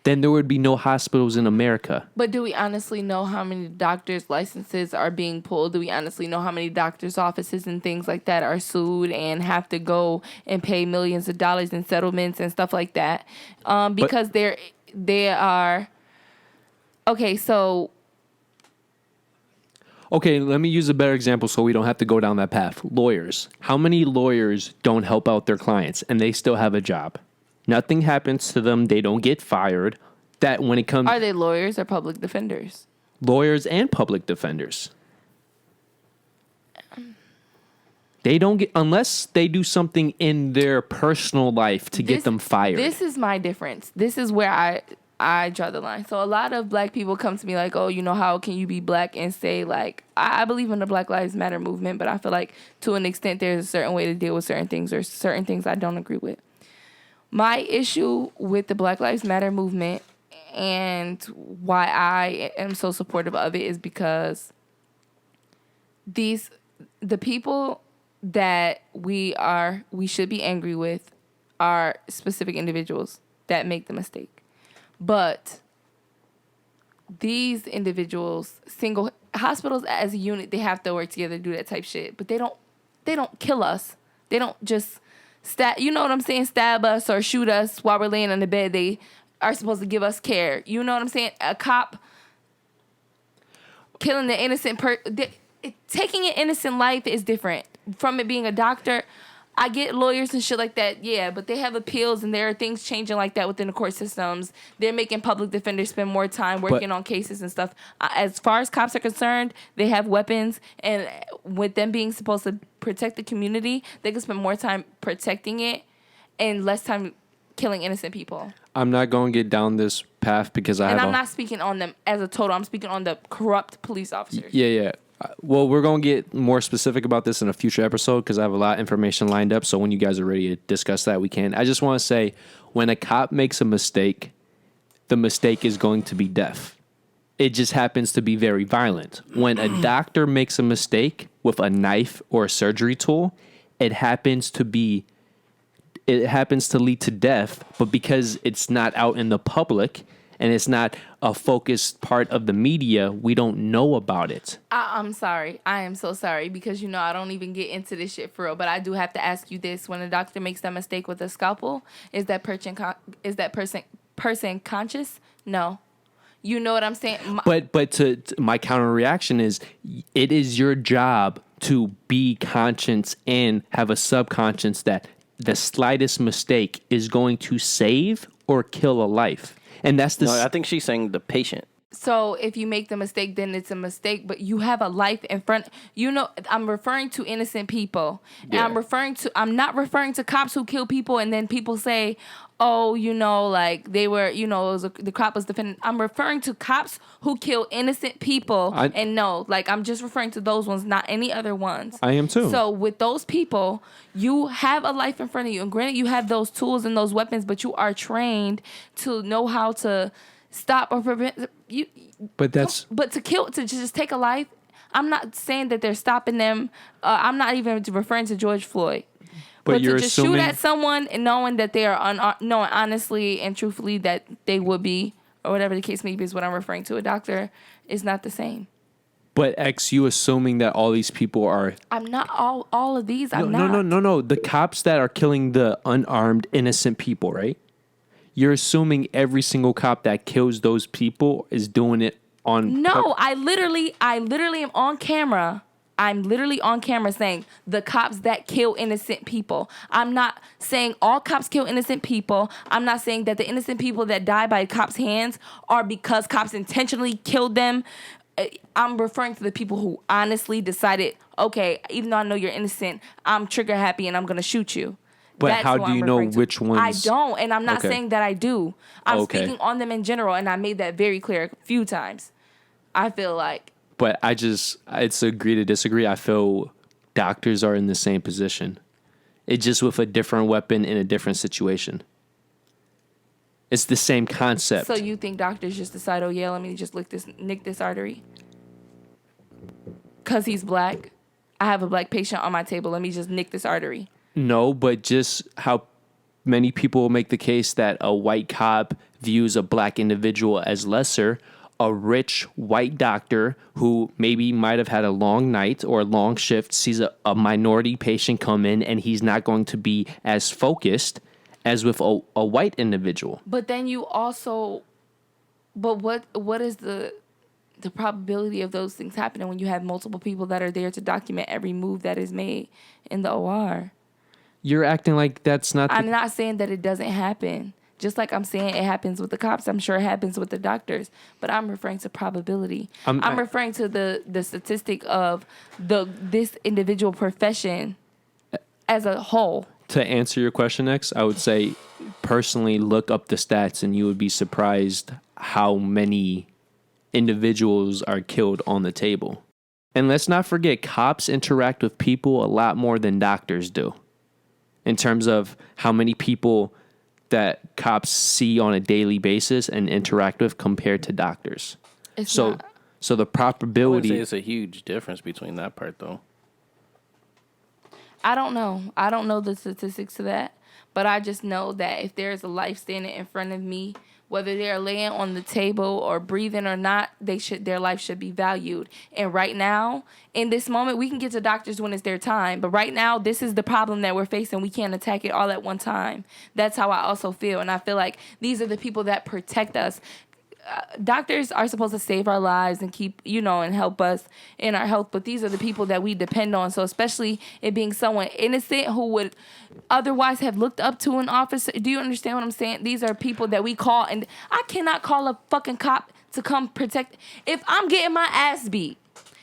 then there would be no hospitals in America. But do we honestly know how many doctors' licenses are being pulled? Do we honestly know how many doctors' offices and things like that are sued and have to go and pay millions of dollars in settlements and stuff like that? Because they are... Okay, so... Okay, let me use a better example so we don't have to go down that path. Lawyers. How many lawyers don't help out their clients and they still have a job? Nothing happens to them. They don't get fired. That when it comes... Are they lawyers or public defenders? Lawyers and public defenders. They don't get... Unless they do something in their personal life to get them fired. This is my difference. This is where I draw the line. So a lot of black people come to me like, oh, how can you be black and say like, I believe in the Black Lives Matter movement, but I feel like to an extent there's a certain way to deal with certain things or certain things I don't agree with. My issue with the Black Lives Matter movement and why I am so supportive of it is because the people that we should be angry with are specific individuals that make the mistake. But these individuals, hospitals as a unit, they have to work together to do that type shit. But they don't kill us. They don't just stab us or shoot us while we're laying on the bed. They are supposed to give us care. You know what I'm saying? A cop killing the innocent taking an innocent life is different from it being a doctor. I get lawyers and shit like that, yeah, but they have appeals and there are things changing like that within the court systems. They're making public defenders spend more time working on cases and stuff. As far as cops are concerned, they have weapons, and with them being supposed to protect the community, they can spend more time protecting it and less time killing innocent people. I'm not going to get down this path because I'm not speaking on them as a total. I'm speaking on the corrupt police officers. Yeah. Well, we're going to get more specific about this in a future episode because I have a lot of information lined up. So when you guys are ready to discuss that, we can. I just want to say, when a cop makes a mistake, the mistake is going to be death. It just happens to be very violent. When a doctor makes a mistake with a knife or a surgery tool, it happens to lead to death. But because it's not out in the public and it's not a focused part of the media, we don't know about it. I'm sorry. I am so sorry because, I don't even get into this shit for real. But I do have to ask you this. When a doctor makes that mistake with a scalpel, is that person conscious? No. You know what I'm saying? But to my counter reaction is, it is your job to be conscious and have a subconscious that the slightest mistake is going to save or kill a life. And that's the... No, I think she's saying the patient. So if you make the mistake, then it's a mistake, but you have a life in front. I'm referring to innocent people. Yeah. And I'm not referring to cops who kill people and then people say, oh, like they were, the cop was defending. I'm referring to cops who kill innocent people. I'm just referring to those ones, not any other ones. I am too. So with those people, you have a life in front of you. And granted, you have those tools and those weapons, but you are trained to know how to stop or prevent you. But to just take a life, I'm not saying that they're stopping them. I'm not even referring to George Floyd. But you're to just assuming... shoot at someone and knowing that they are knowing honestly and truthfully that they would be, or whatever the case may be, is what I'm referring to. A doctor is not the same. But X, you assuming that all these people are... I'm not all of these. I'm not. No. The cops that are killing the unarmed, innocent people, right? You're assuming every single cop that kills those people is doing it on... No, I literally am on camera. I'm literally on camera saying the cops that kill innocent people. I'm not saying all cops kill innocent people. I'm not saying that the innocent people that die by cops' hands are because cops intentionally killed them. I'm referring to the people who honestly decided, okay, even though I know you're innocent, I'm trigger happy and I'm going to shoot you. But That's how who do you I'm know referring to. which ones? I don't, and I'm not Okay. saying that I do. I'm Okay. speaking on them in general, and I made that very clear a few times. I feel like... But it's agree to disagree. I feel doctors are in the same position. It's just with a different weapon in a different situation. It's the same concept. So you think doctors just decide, oh yeah, let me just nick this artery? Because he's black? I have a black patient on my table. Let me just nick this artery. No, but just how many people make the case that a white cop views a black individual as lesser. A rich white doctor who maybe might have had a long night or a long shift sees a minority patient come in and he's not going to be as focused as with a white individual. But then you also... But what is the probability of those things happening when you have multiple people that are there to document every move that is made in the OR? You're acting like that's not... I'm not saying that it doesn't happen. Just like I'm saying it happens with the cops, I'm sure it happens with the doctors. But I'm referring to probability. I'm referring to the statistic of this individual profession as a whole. To answer your question, X, I would say personally look up the stats and you would be surprised how many individuals are killed on the table. And let's not forget, cops interact with people a lot more than doctors do. In terms of how many people that cops see on a daily basis and interact with compared to doctors. So the probability... I would say it's a huge difference between that part, though. I don't know. I don't know the statistics to that. But I just know that if there's a life standing in front of me, whether they're laying on the table or breathing or not, their life should be valued. And right now, in this moment, we can get to doctors when it's their time. But right now, this is the problem that we're facing. We can't attack it all at one time. That's how I also feel. And I feel like these are the people that protect us. Doctors are supposed to save our lives and keep, and help us in our health. But these are the people that we depend on. So especially it being someone innocent who would otherwise have looked up to an officer. Do you understand what I'm saying? These are people that we call. And I cannot call a fucking cop to come protect. If I'm getting my ass beat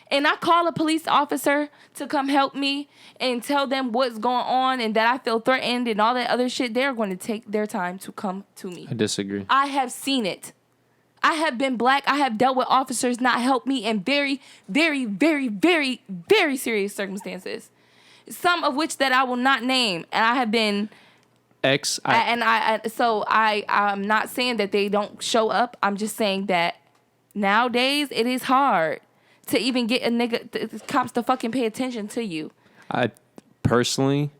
and I call a police officer to come help me and tell them what's going on and that I feel threatened and all that other shit, they're going to take their time to come to me. I disagree. I have seen it. I have been black. I have dealt with officers not help me in very, very, very, very, very serious circumstances. Some of which that I will not name. And I have been... I'm not saying that they don't show up. I'm just saying that nowadays it is hard to even get the cops to fucking pay attention to you. I personally...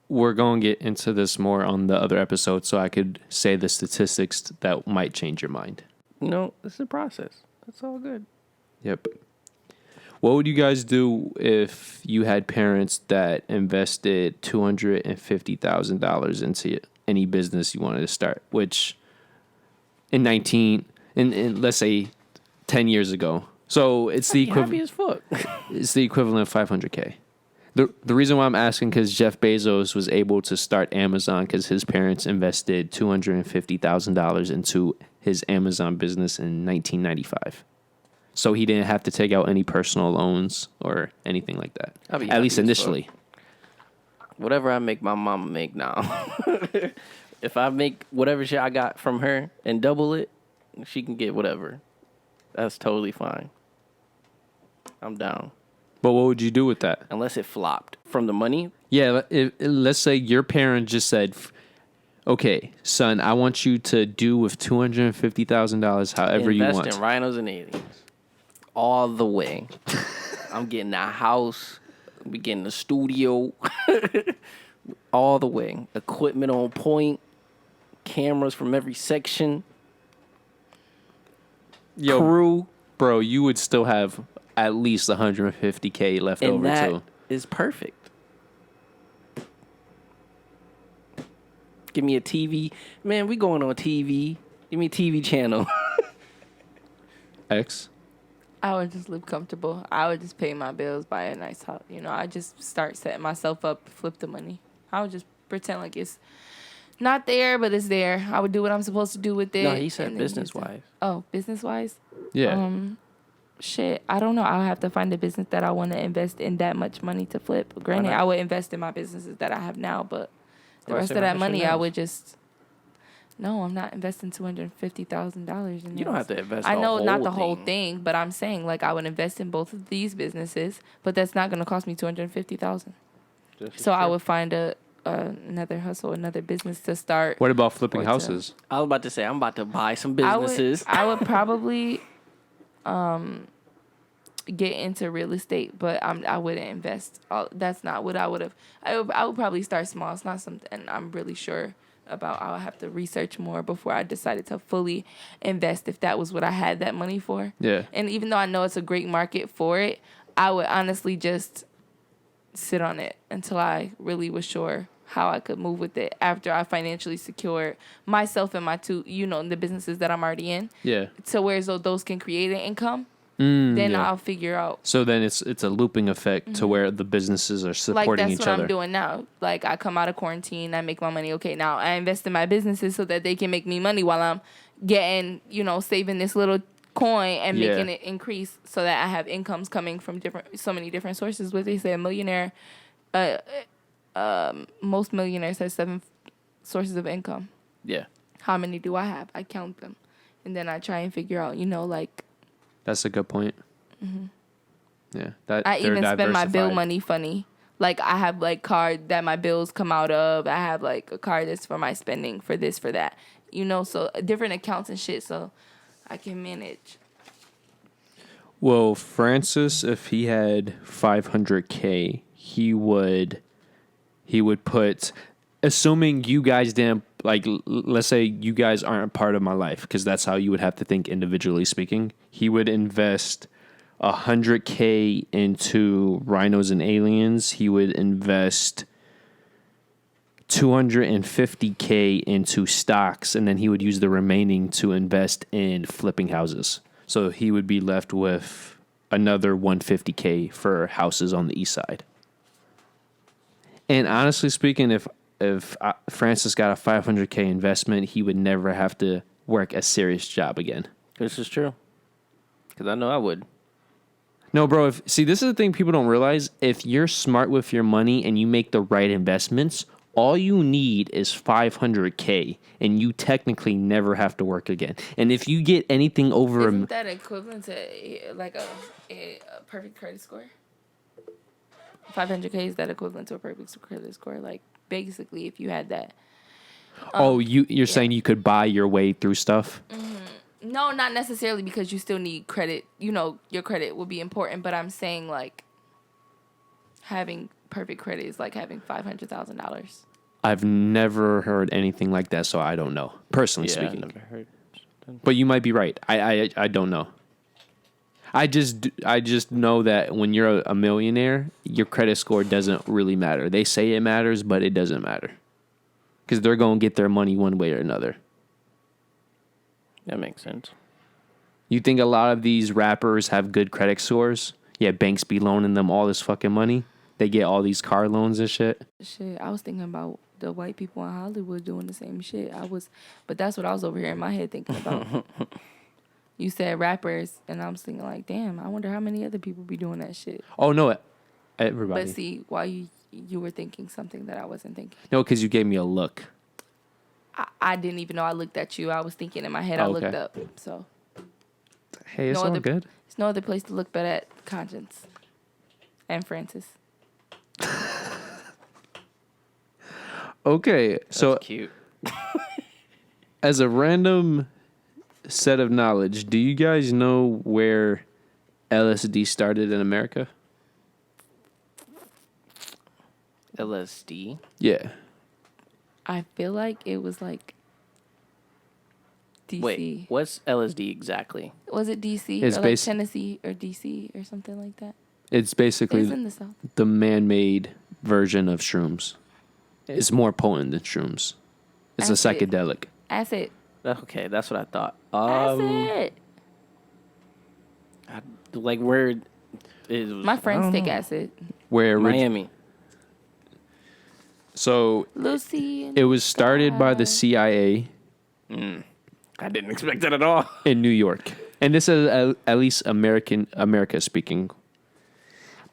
We're going to get into this more on the other episode so I could say the statistics that might change your mind. No, it's a process. That's all good. Yep. What would you guys do if you had parents that invested $250,000 into any business you wanted to start, which in let's say 10 years ago. So it's the Happy as fuck. It's the equivalent of $500K. The reason why I'm asking because Jeff Bezos was able to start Amazon because his parents invested $250,000 into his Amazon business in 1995. So he didn't have to take out any personal loans or anything like that. At least initially. Whatever I make my mama make now. If I make whatever shit I got from her and double it, she can get whatever. That's totally fine. I'm down. But what would you do with that? Unless it flopped from the money. Yeah, let's say your parent just said, okay, son, I want you to do with $250,000 however you want. Invest in Rhinos and Aliens. all the way. I'm getting a house. We getting a studio. All the way. Equipment on point. Cameras from every section. Yo, Crew. bro, you would still have at least 150K left And over that too. is perfect. Give me a TV. Man, we going on TV. Give me a TV channel. X. I would just live comfortable. I would just pay my bills, buy a nice house. You know, I just start setting myself up, flip the money. I would just pretend like it's not there, but it's there. I would do what I'm supposed to do with it. No, he said and then use it. business-wise. Oh, business-wise? Yeah. Shit, I don't know. I'll have to find a business that I want to invest in that much money to flip. Granted, not? I would invest in my businesses that I have now, but the Why rest say of that invest in money, I those? would just... No, I'm not investing $250,000 in You don't those. have to invest I the know not whole the whole thing. thing, but I'm saying like I would invest in both of these businesses, but that's not going to cost me $250,000. So I would find another hustle, another business to start. What about flipping Or to- houses? I was about to say, I'm about to buy some I businesses. would probably get into real estate, but I wouldn't invest. That's not what I would have. I would probably start small. It's not something I'm really sure about. I'll have to research more before I decided to fully invest if that was what I had that money for. Yeah. And even though I know it's a great market for it, I would honestly just sit on it until I really was sure how I could move with it after I financially secured myself and my the businesses that I'm already in. Yeah. So whereas those can create an income, then yeah. I'll figure out. So then it's a looping effect to where the businesses are Like supporting that's each what other. I'm doing now. Like I come out of quarantine, I make my money. Okay, now I invest in my businesses so that they can make me money while I'm getting, saving this little coin and Yeah. making it increase so that I have incomes coming from so many different sources. What they say, a millionaire, most millionaires have 7 sources of income. Yeah. How many do I have? I count them, and then I try and figure out, like. That's a good point. Yeah. That I they're even spend my bill diversified. money funny. Like I have like card that my bills come out of. I have like a card that's for my spending for this, for that. So different accounts and shit so I can manage. Well, Francis, if he had 500K, he would put, assuming you guys didn't, like, let's say you guys aren't a part of my life, because that's how you would have to think individually speaking. He would invest 100K into Rhinos and Aliens. He would invest 250K into stocks, and then he would use the remaining to invest in flipping houses. So he would be left with another 150K for houses on the east side. And honestly speaking, if Francis got a 500K investment, he would never have to work a serious job again. This is true. Because I know I would. No, bro. This is the thing people don't realize. If you're smart with your money and you make the right investments, all you need is 500K, and you technically never have to work again. And if you get anything over Isn't that equivalent to like a perfect credit score? 500K, is that equivalent to a perfect credit score? Like basically, if you had that. you're saying you could buy your way through stuff? No, not necessarily, because you still need credit. Your credit will be important, but I'm saying like having perfect credit is like having $500,000. I've never heard anything like that, so I don't know, personally Yeah, I speaking. never heard. But you might be right. I don't know. I just know that when you're a millionaire, your credit score doesn't really matter. They say it matters, but it doesn't matter. Because they're going to get their money one way or another. That makes sense. You think a lot of these rappers have good credit scores? Yeah, banks be loaning them all this fucking money. They get all these car loans and shit. Shit, I was thinking about the white people in Hollywood doing the same shit. But that's what I was over here in my head thinking about. You said rappers, and I was thinking like, damn, I wonder how many other people be doing that shit. Oh, no, everybody. But see, why you were thinking something that I wasn't thinking. No, because you gave me a look. I didn't even know I looked at you. I was thinking in my head. Oh, I okay. looked up. So Hey, it's all good. There's no other place to look but at Conscience and Francis. Okay, so That's cute. as a random set of knowledge, do you guys know where LSD started in America? LSD. Yeah. I feel like it was like DC. Wait, what's LSD exactly? Was it DC It's or like basi- Tennessee or DC or something like that? It's It basically was in the South. the man-made version of shrooms. It's more potent than shrooms. It's a Acid. psychedelic. Acid. Okay, that's what I thought. Acid. Like where it was. My I friends don't take know. acid. Where Miami. So Lucy. it was started by the CIA I didn't expect that at all. in New York, and this is at least America speaking.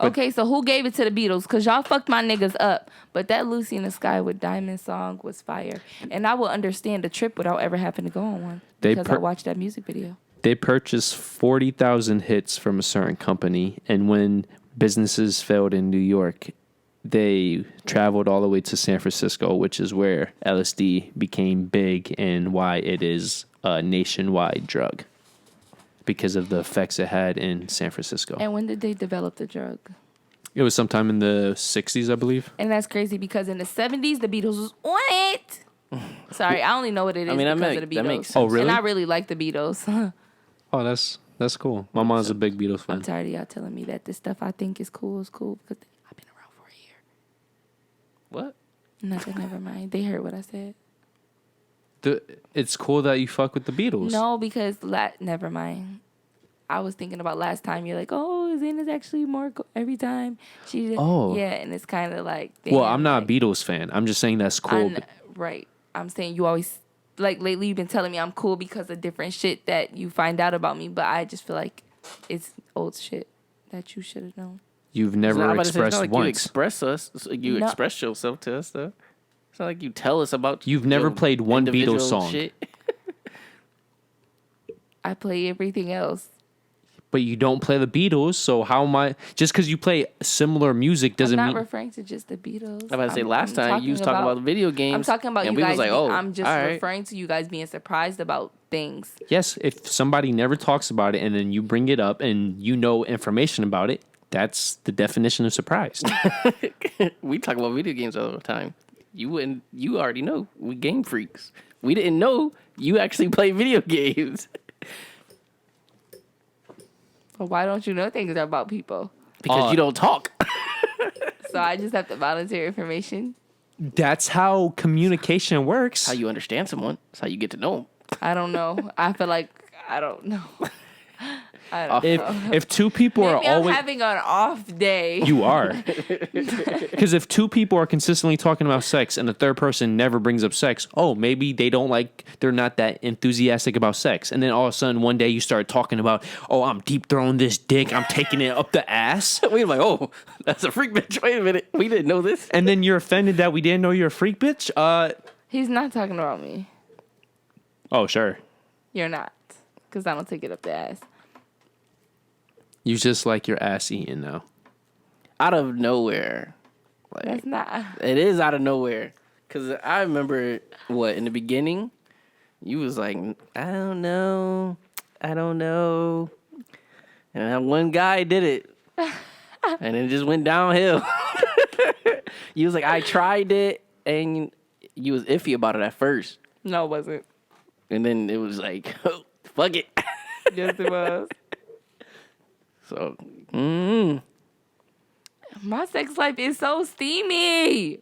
Okay, so who gave it to the Beatles? Because y'all fucked my niggas up. But that Lucy in the Sky with Diamond song was fire. And I will understand a trip without ever having to go on one. Because I watched that music video. They purchased 40,000 hits from a certain company, and when businesses failed in New York, they traveled all the way to San Francisco, which is where LSD became big and why it is a nationwide drug because of the effects it had in San Francisco. And when did they develop the drug? It was sometime in the 60s, I believe. And that's crazy because in the 70s, the Beatles was on it. Sorry, I only know what it is because of the Beatles. That makes sense. Oh, really? And I really like the Beatles. Oh, that's cool. My mom's a big Beatles fan. I'm tired of y'all telling me that this stuff I think is cool because I've been around for a year. What? Nothing, never mind. They heard what I said. It's cool that you fuck with the Beatles. No, because never mind. I was thinking about last time. You're like, oh, Xaynah's actually more every time. Oh. Yeah, and it's kind of like. Well, damn, I'm not like, a Beatles fan. I'm just saying that's cool. Right. I'm saying you always, like lately you've been telling me I'm cool because of different shit that you find out about me. But I just feel like it's old shit that you should have known. You've never expressed like once. You express us. You No. express yourself to us, though. It's not like you tell us about. You've never your played one individual Beatles song. Shit. I play everything else. But you don't play the Beatles, so how am I? Just because you play similar music doesn't I'm not mean. referring to just the Beatles. I'm about to say last time you was talking about the video games. I'm talking about and you we guys. was like, oh, I'm just all right. referring to you guys being surprised about things. Yes, if somebody never talks about it and then you bring it up and you know information about it, that's the definition of surprised. We talk about video games all the time. You wouldn't. You already know. We game freaks. We didn't know you actually play video games. But why don't you know things about people? Because you don't talk. So I just have to volunteer information. That's how communication works. How you understand someone. That's how you get to know them. I don't know. I feel like I don't know. I don't know. If two people Maybe are I'm always having an off day. you are because if two people are consistently talking about sex and the third person never brings up sex, oh, maybe they're not that enthusiastic about sex, and then all of a sudden one day you start talking about, oh, I'm deep throwing this dick, I'm taking it up the ass, We were like, oh, that's a freak bitch. Wait a minute. We didn't know this. and then you're offended that we didn't know you're a freak bitch. He's not talking about me. Oh, sure. You're not. Because I don't take it up the ass. You just like your ass eaten now. Out of nowhere. Like, That's not. it is out of nowhere. Because I remember, in the beginning, you was like, I don't know. And that one guy did it. And it just went downhill. You was like, I tried it. And you was iffy about it at first. No, it wasn't. And then it was like, oh, fuck it. Yes, it was. So, My sex life is so steamy.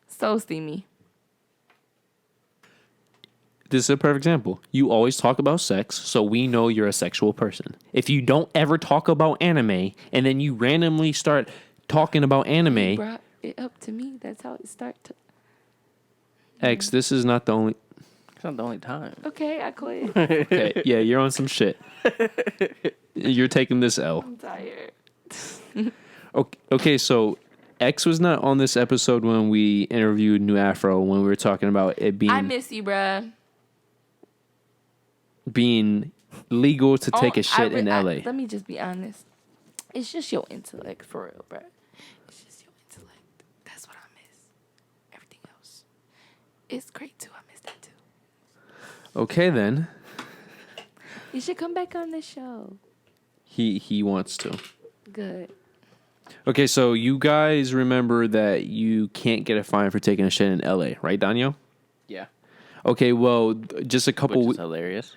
So steamy. This is a perfect example. You always talk about sex, so we know you're a sexual person. If you don't ever talk about anime, and then you randomly start talking about You anime, brought it up to me. That's how it started. X, this is not the only. it's not the only time. Okay, I quit. Okay, yeah, you're on some shit. You're taking this L. I'm tired. Okay, so X was not on this episode when we interviewed New Afro when we were talking about it I miss you, bruh. being legal to take a shit in LA. Let me just be honest. It's just your intellect, for real, bruh. It's just your intellect. That's what I miss. Everything else. It's great, too. I miss that, too. Okay, then. You should come back on the show. He wants to. Good. Okay, so you guys remember that you can't get a fine for taking a shit in LA, right, Daniel? Yeah. Okay, well, just a couple Which is hilarious.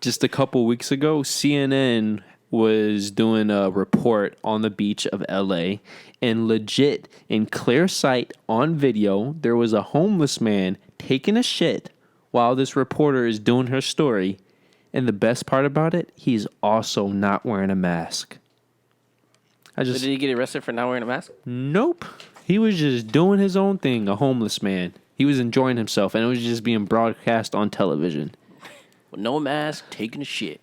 just a couple weeks ago, CNN was doing a report on the beach of LA, and legit in clear sight on video, there was a homeless man taking a shit while this reporter is doing her story. And the best part about it, he's also not wearing a mask. So did he get arrested for not wearing a mask? Nope. He was just doing his own thing, a homeless man. He was enjoying himself, and it was just being broadcast on television. With no mask, taking a shit.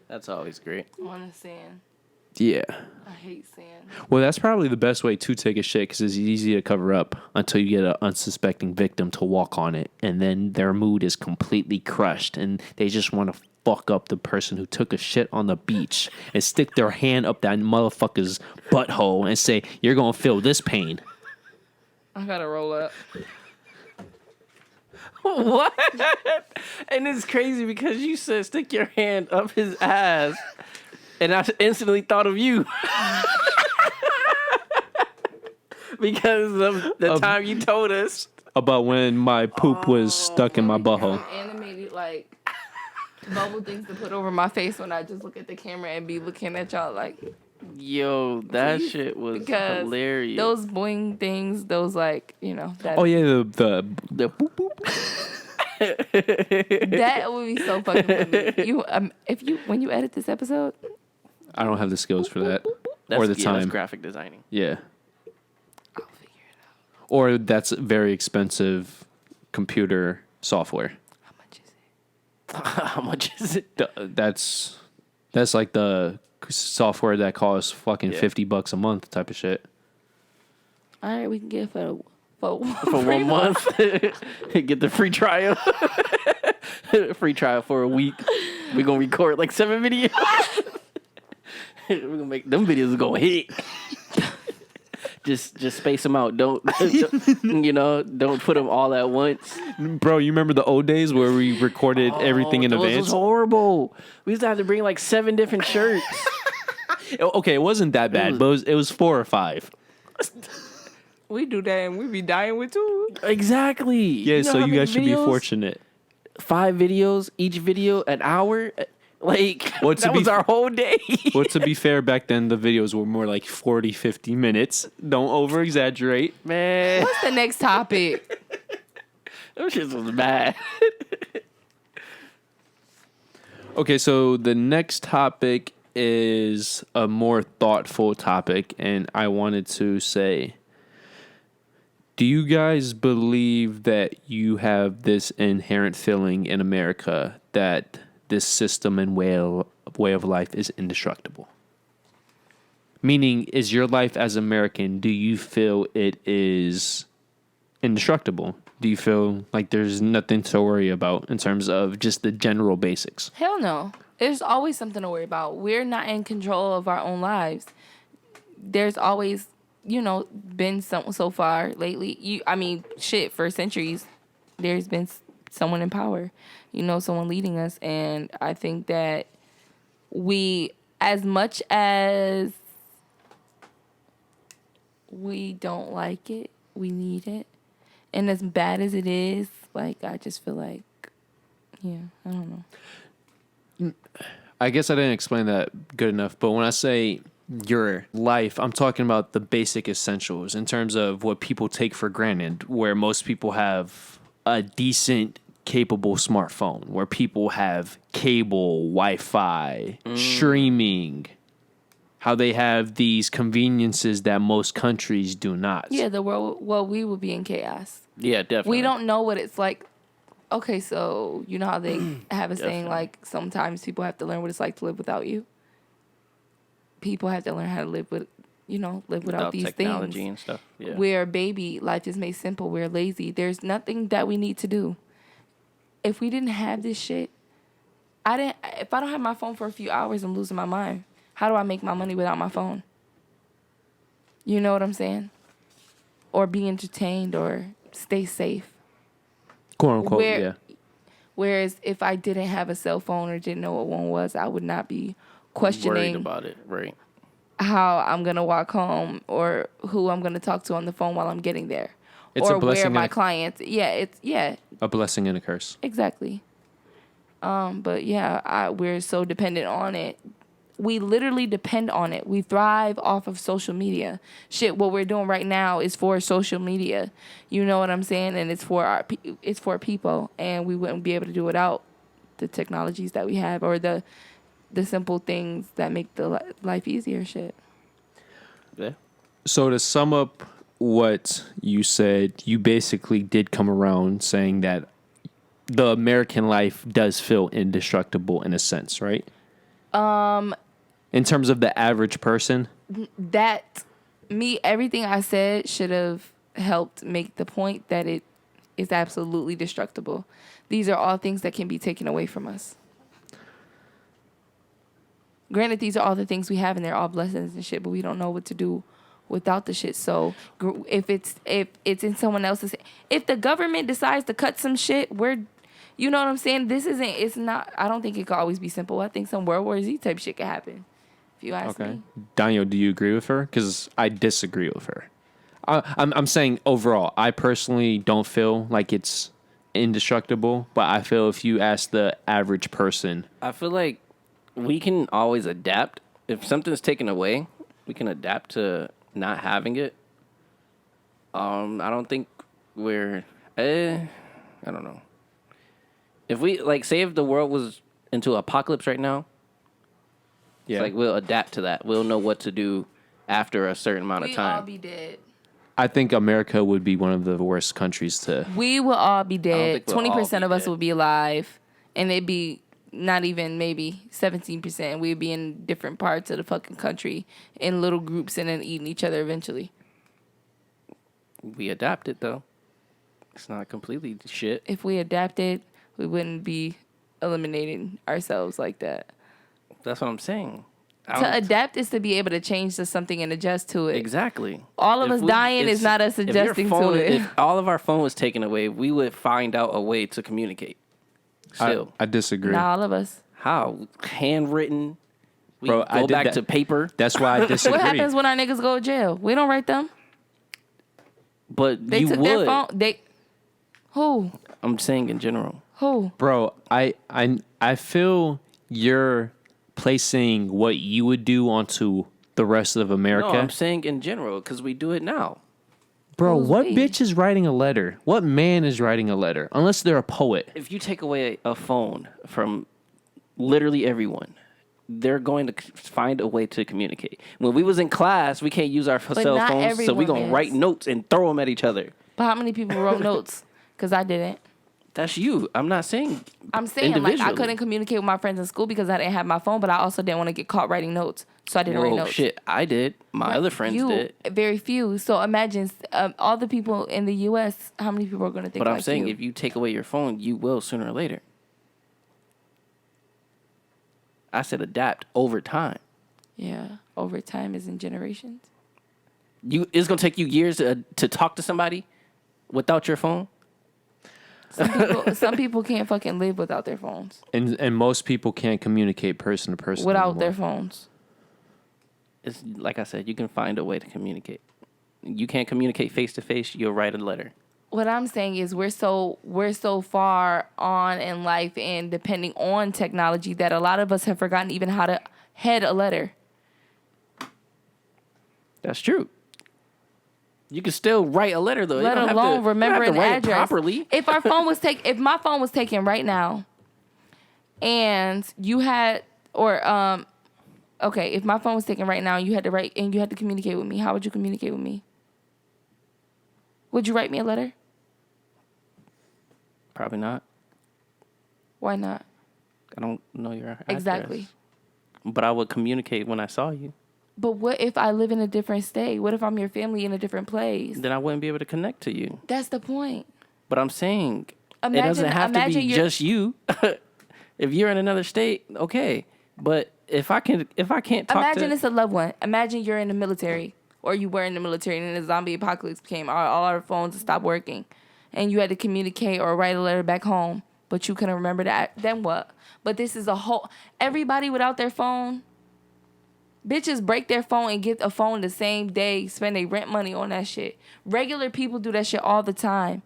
That's always great. On the sand. Yeah. I hate sand. Well, that's probably the best way to take a shit because it's easy to cover up until you get an unsuspecting victim to walk on it. And then their mood is completely crushed, and they just want to fuck up the person who took a shit on the beach and stick their hand up that motherfucker's butthole and say, "You're going to feel this pain." I gotta roll up. What? And it's crazy because you said stick your hand up his ass, and I instantly thought of you. Because of the time you told us. About when my poop was stuck in my butthole. Animated, like, bubble things to put over my face when I just look at the camera and be looking at y'all like... Yo, that shit was hilarious. Those boing things, those like, you know. That, Oh, yeah, the boop boop. that would be so fucking funny. When you edit this episode... I don't have the skills for that. That's, or the time. That's graphic designing. Yeah. I'll figure it out. Or that's very expensive computer software. How much is it? How much is it? That's like the software that costs fucking $50 a month type of shit. All right, we can get for For 1 month. Get the free trial. Free trial for a week. We're going to record like 7 videos. We're going to make them videos go hit. Just space them out. Don't put them all at once. Bro, you remember the old days where we recorded everything in advance? It was horrible. We used to have to bring like 7 different shirts. Okay, it wasn't that bad, but it was 4 or 5. We do that and we be dying with 2. Exactly. Yeah, so you guys should be fortunate. 5 videos, each video an hour. Like, well, that was our whole day. Well, to be fair, back then the videos were more like 40, 50 minutes. Don't over-exaggerate. Man. What's the next topic? Those shits was bad. Okay, so the next topic is a more thoughtful topic, and I wanted to say, do you guys believe that you have this inherent feeling in America that this system and way of life is indestructible? Meaning, is your life as American, do you feel it is indestructible? Do you feel like there's nothing to worry about in terms of just the general basics? Hell no. There's always something to worry about. We're not in control of our own lives. There's always, been so far lately. For centuries, there's been someone in power, someone leading us. And I think that we, as much as we don't like it, we need it. And as bad as it is, like, I just feel like, I don't know. I guess I didn't explain that good enough, but when I say your life, I'm talking about the basic essentials in terms of what people take for granted, where most people have a decent, capable smartphone, where people have cable, Wi-Fi, streaming, how they have these conveniences that most countries do not. Yeah, we would be in chaos. Yeah, definitely. We don't know what it's like. Okay, so you know how they have a saying, like, sometimes people have to learn what it's like to live without you? People have to learn how to live without these technology things. And stuff. Yeah. We're a baby. Life is made simple. We're lazy. There's nothing that we need to do. If we didn't have this shit, if I don't have my phone for a few hours, I'm losing my mind. How do I make my money without my phone? You know what I'm saying? Or be entertained or stay safe. Quote unquote, yeah. Whereas if I didn't have a cell phone or didn't know what one was, I would not be questioning about it, right? how I'm gonna walk home or who I'm gonna talk to on the phone while I'm getting there, It's or a blessing where and my a- clients. Yeah, it's A blessing and a curse. exactly. But yeah, we're so dependent on it. We literally depend on it. We thrive off of social media. Shit, what we're doing right now is for social media. You know what I'm saying? And it's for it's for people, and we wouldn't be able to do without the technologies that we have or the simple things that make the life easier. Shit. Yeah. So to sum up what you said, you basically did come around saying that the American life does feel indestructible in a sense, right? In terms of the average person. That everything I said should have helped make the point that it is absolutely destructible. These are all things that can be taken away from us. Granted, these are all the things we have, and they're all blessings and shit, but we don't know what to do without the shit. So if it's in someone else's, if the government decides to cut some shit, you know what I'm saying? It's not, I don't think it could always be simple. I think some World War Z type shit could happen, if you ask me. Daniel, do you agree with her? Because I disagree with her. I'm saying overall, I personally don't feel like it's indestructible, but I feel if you ask the average person, I feel like we can always adapt. If something's taken away, we can adapt to not having it. I don't think we're. I don't know. If we say if the world was into apocalypse right now, yeah, it's like we'll adapt to that. We'll know what to do after a certain amount of time. We'll all be dead. I think America would be one of the worst countries to. We will all be dead. we'll all 20% be of us dead. will be alive, and it'd be not even maybe 17%. We'd be in different parts of the fucking country in little groups and then eating each other eventually. We adapted though. It's not completely shit. If we adapted, we wouldn't be eliminating ourselves like that. That's what I'm saying. To adapt is to be able to change to something and adjust to it. Exactly. All of us dying is not us adjusting to it. If all of our phone was taken away, we would find out a way to communicate. Still. I disagree. Not all of us. How? Handwritten? We Bro, I go did back that. to paper? That's why I disagree. What happens when our niggas go to jail? We don't write them. But They you took would. their phone. Who? I'm saying in general. Who? Bro, I feel you're placing what you would do onto the rest of America. No, I'm saying in general because we do it now. Bro, Who's what we? bitch is writing a letter? What man is writing a letter? Unless they're a poet. If you take away a phone from literally everyone, they're going to find a way to communicate. When we was in class, we can't use our cell not phones, so we everyone gonna is. write notes and throw them at each other. But how many people wrote notes? Because I didn't. That's you. I'm not saying. I'm saying, like, I individually. couldn't communicate with my friends in school because I didn't have my phone, but I also didn't want to get caught writing notes. So I didn't write Whoa, notes. shit, I did. My other friends You, did. Very few. So imagine all the people in the U.S., how many people are going to think But I'm like saying you? if you take away your phone, you will sooner or later. I said adapt over time. Yeah. Over time is in generations. It's gonna take you years to talk to somebody without your phone. Some people can't fucking live without their phones. And most people can't communicate person to person Without anymore. their phones. It's like I said, you can find a way to communicate. You can't communicate face to face. You'll write a letter. What I'm saying is we're so far on in life and depending on technology that a lot of us have forgotten even how to head a letter. That's true. You can still write a letter though. Let you don't alone have to, remember you don't an have to write address. it properly. If my phone was taken right now, and you had if my phone was taken right now and you had to write and you had to communicate with me, how would you communicate with me? Would you write me a letter? Probably not. Why not? I don't know your address. Exactly. But I would communicate when I saw you. But what if I live in a different state? What if I'm your family in a different place? Then I wouldn't be able to connect to you. That's the point. But I'm saying it doesn't have to be just you. If you're in another state, okay. But if I can't talk Imagine it's a loved one. Imagine you're in the military, or you were in the military, and the zombie apocalypse came. All our phones stopped working, and you had to communicate or write a letter back home, but you couldn't remember that. Then what? But this is everybody without their phone Bitches break their phone and get a phone the same day, spend their rent money on that shit. Regular people do that shit all the time.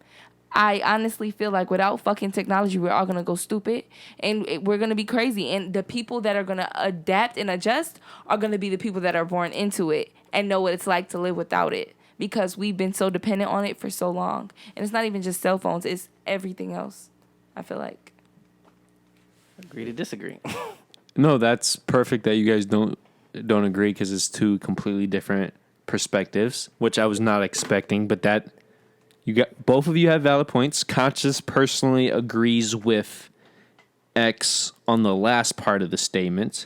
I honestly feel like without fucking technology, we're all gonna go stupid and we're gonna be crazy. And the people that are gonna adapt and adjust are gonna be the people that are born into it and know what it's like to live without it, because we've been so dependent on it for so long. And it's not even just cell phones; it's everything else. I feel like. Agree to disagree. No, that's perfect that you guys don't agree, because it's two completely different perspectives, which I was not expecting. But that you got, both of you have valid points. Conscious personally agrees with X on the last part of the statement.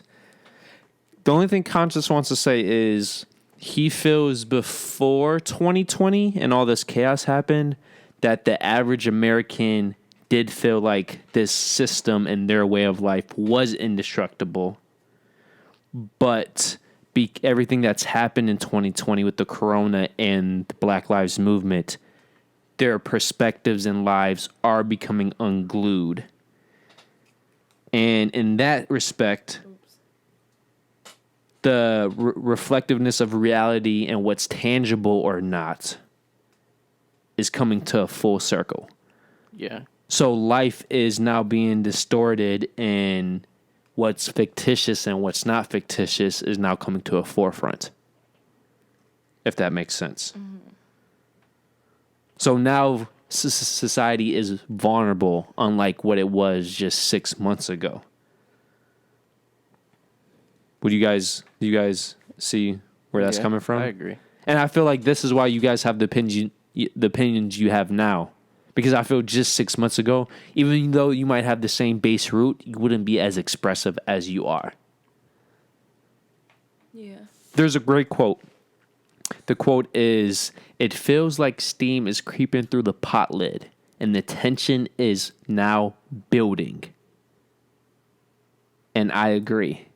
The only thing Conscious wants to say is he feels before 2020 and all this chaos happened that the average American did feel like this system and their way of life was indestructible. But everything that's happened in 2020 with the corona and the Black Lives Movement, their perspectives and lives are becoming unglued. And in that respect, the reflectiveness of reality and what's tangible or not is coming to a full circle. Yeah. So life is now being distorted, and what's fictitious and what's not fictitious is now coming to a forefront. If that makes sense. Mm-hmm. So now society is vulnerable, unlike what it was just 6 months ago. Do you guys see where that's coming from? I agree. And I feel like this is why you guys have the opinions you have now. Because I feel just 6 months ago, even though you might have the same base root, you wouldn't be as expressive as you are. Yeah. There's a great quote. The quote is, "It feels like steam is creeping through the pot lid, and the tension is now building." And I agree.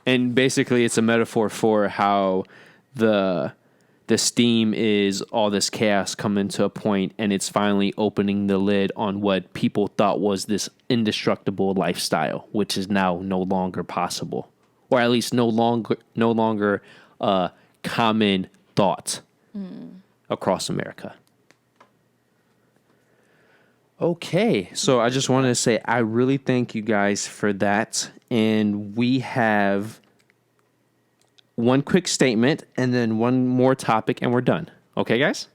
And basically, it's a metaphor for how the steam is all this chaos coming to a point, and it's finally opening the lid on what people thought was this indestructible lifestyle, which is now no longer possible, or at least no longer common thought across America. Okay, so I just wanted to say I really thank you guys for that, and we have one quick statement and then one more topic, and we're done. Okay, guys?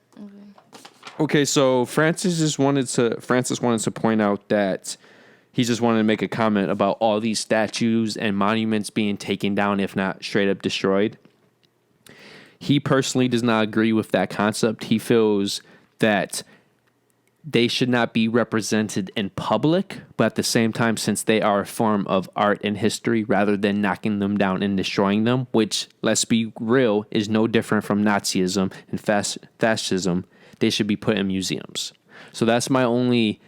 Okay, so Francis wanted to point out that he just wanted to make a comment about all these statues and monuments being taken down, if not straight up destroyed. He personally does not agree with that concept. He feels that they should not be represented in public, but at the same time, since they are a form of art and history, rather than knocking them down and destroying them, which, let's be real, is no different from Nazism and fascism, they should be put in museums. So that's my only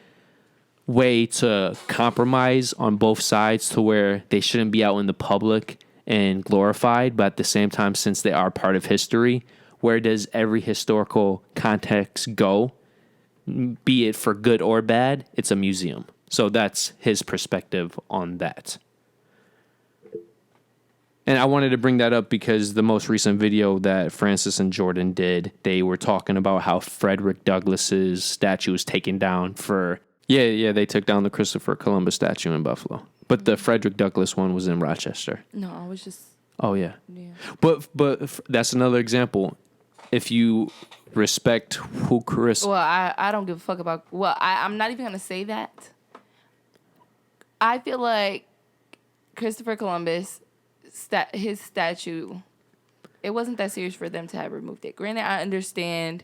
way to compromise on both sides, to where they shouldn't be out in the public and glorified, but at the same time, since they are part of history, where does every historical context go? Be it for good or bad, it's a museum. So that's his perspective on that. And I wanted to bring that up because the most recent video that Francis and Jordan did, they were talking about how Frederick Douglass's statue was taken down for... Yeah, they took down the Christopher Columbus statue in Buffalo. But the Frederick Douglass one was in Rochester. No, I was just... Oh, yeah. But that's another example. If you respect who Chris... Well, I don't give a fuck about... Well, I'm not even going to say that. I feel like Christopher Columbus, his statue, it wasn't that serious for them to have removed it. Granted, I understand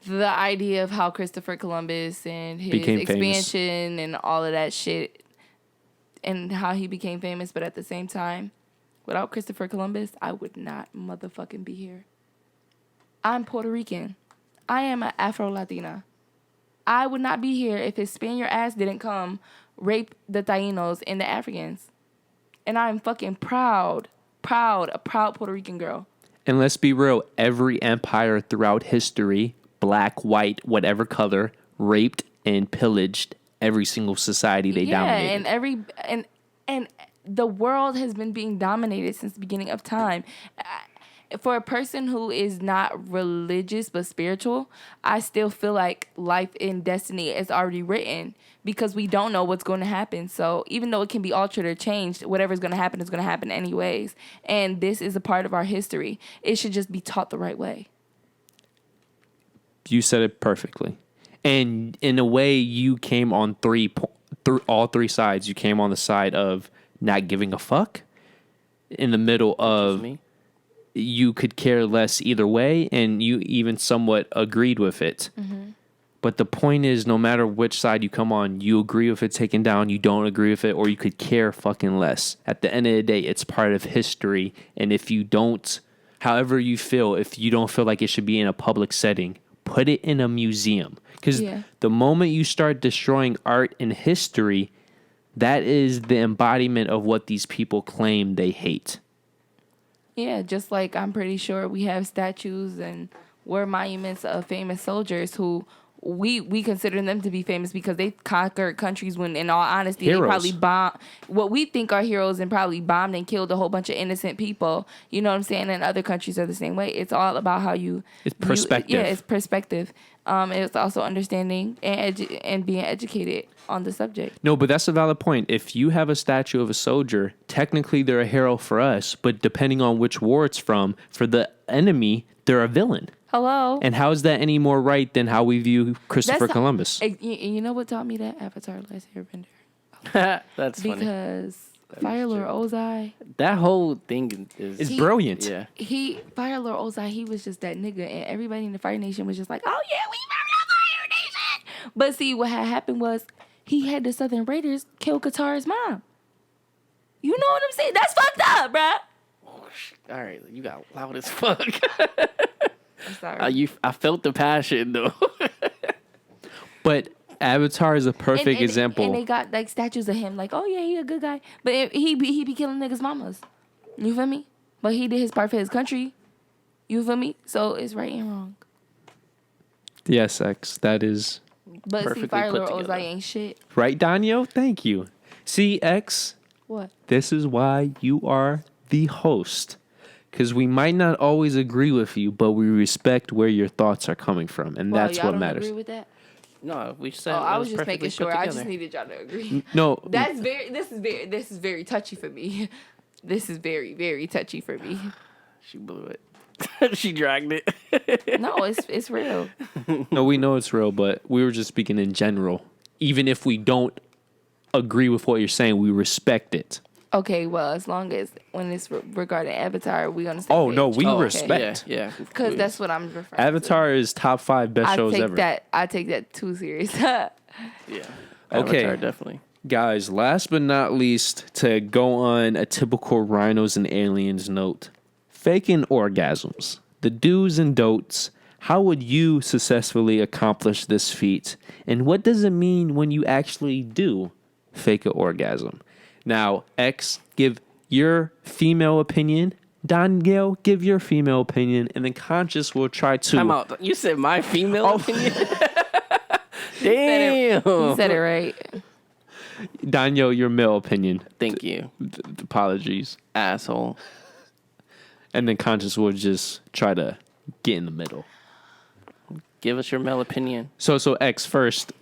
the idea of how Christopher Columbus and his expansion and all of that shit and how he became famous, but at the same time, without Christopher Columbus, I would not motherfucking be here. I'm Puerto Rican. I am an Afro-Latina. I would not be here if his Spaniard ass didn't come rape the Tainos and the Africans. And I'm fucking proud, a proud Puerto Rican girl. And let's be real, every empire throughout history, black, white, whatever color, raped and pillaged every single society they dominated. And the world has been being dominated since the beginning of time. For a person who is not religious but spiritual, I still feel like life and destiny is already written because we don't know what's going to happen. So even though it can be altered or changed, whatever's going to happen is going to happen anyways. And this is a part of our history. It should just be taught the right way. You said it perfectly. And in a way, you came on all three sides. You came on the side of not giving a fuck, in the middle of me. You could care less either way, and you even somewhat agreed with it. Mm-hmm. But the point is, no matter which side you come on, you agree with it taken down, you don't agree with it, or you could care fucking less. At the end of the day, it's part of history, and if you don't, however you feel, if you don't feel like it should be in a public setting, put it in a museum. Because the moment you start destroying art and history, that is the embodiment of what these people claim they hate. Yeah, just like I'm pretty sure we have statues and war monuments of famous soldiers who we consider them to be famous because they conquered countries when, in all honesty, Heroes. They probably bombed what we think are heroes and probably bombed and killed a whole bunch of innocent people. You know what I'm saying? And other countries are the same way. It's all about how you... It's perspective. It's perspective. It's also understanding and being educated on the subject. No, but that's a valid point. If you have a statue of a soldier, technically they're a hero for us, but depending on which war it's from, for the enemy, they're a villain. Hello. And how is that any more right than how we view Christopher Columbus? You know what taught me that? Avatar: Last Airbender. That's funny. Because Fire Lord Ozai. That whole thing It's brilliant. Yeah. Fire Lord Ozai, he was just that nigga, and everybody in the Fire Nation was just like, oh yeah, we from the Fire Nation. But see, what had happened was he had the Southern Raiders kill Katara's mom. You know what I'm saying? That's fucked up, bruh. Oh, all right, you got loud as fuck. I'm sorry. I felt the passion though. But Avatar is a perfect example. And they got like statues of him, like, oh yeah, he a good guy. But he be killing niggas' mamas. You feel me? But he did his part for his country. You feel me? So it's right and wrong. Yes, X. That is But perfectly see, Fire put Lord together. Ozai ain't shit. right, Donyhal. Thank you. See, X. What? This is why you are the host. Because we might not always agree with you, but we respect where your thoughts are coming from, and that's y'all what don't matters. Agree with that? No, we said. I it was just perfectly making put sure. I just together. needed y'all to agree. No, This is very touchy for me. This is very, very touchy for me. She blew it. She dragged it. No, it's real. no, we know it's real, but we were just speaking in general. Even if we don't agree with what you're saying, we respect it. Okay, well, as long as when it's regarding Avatar, we understand. Oh no, we okay. respect. Yeah. Because that's what I'm referring Avatar is top 5 best shows ever. I take that too serious. Yeah. Okay. Avatar, definitely. Guys, last but not least, to go on a typical Rhinos and Aliens note, faking orgasms, the do's and don'ts. How would you successfully accomplish this feat? And what does it mean when you actually do fake an orgasm? Now, X, give your female opinion. Donyhal, give your female opinion. And then Conscious will try to... Time out. You said my female opinion? Damn. You said it right. Donyhal, your male opinion. Thank you. Apologies. Asshole. And then Conscious will just try to get in the middle. Give us your male opinion. So X, first,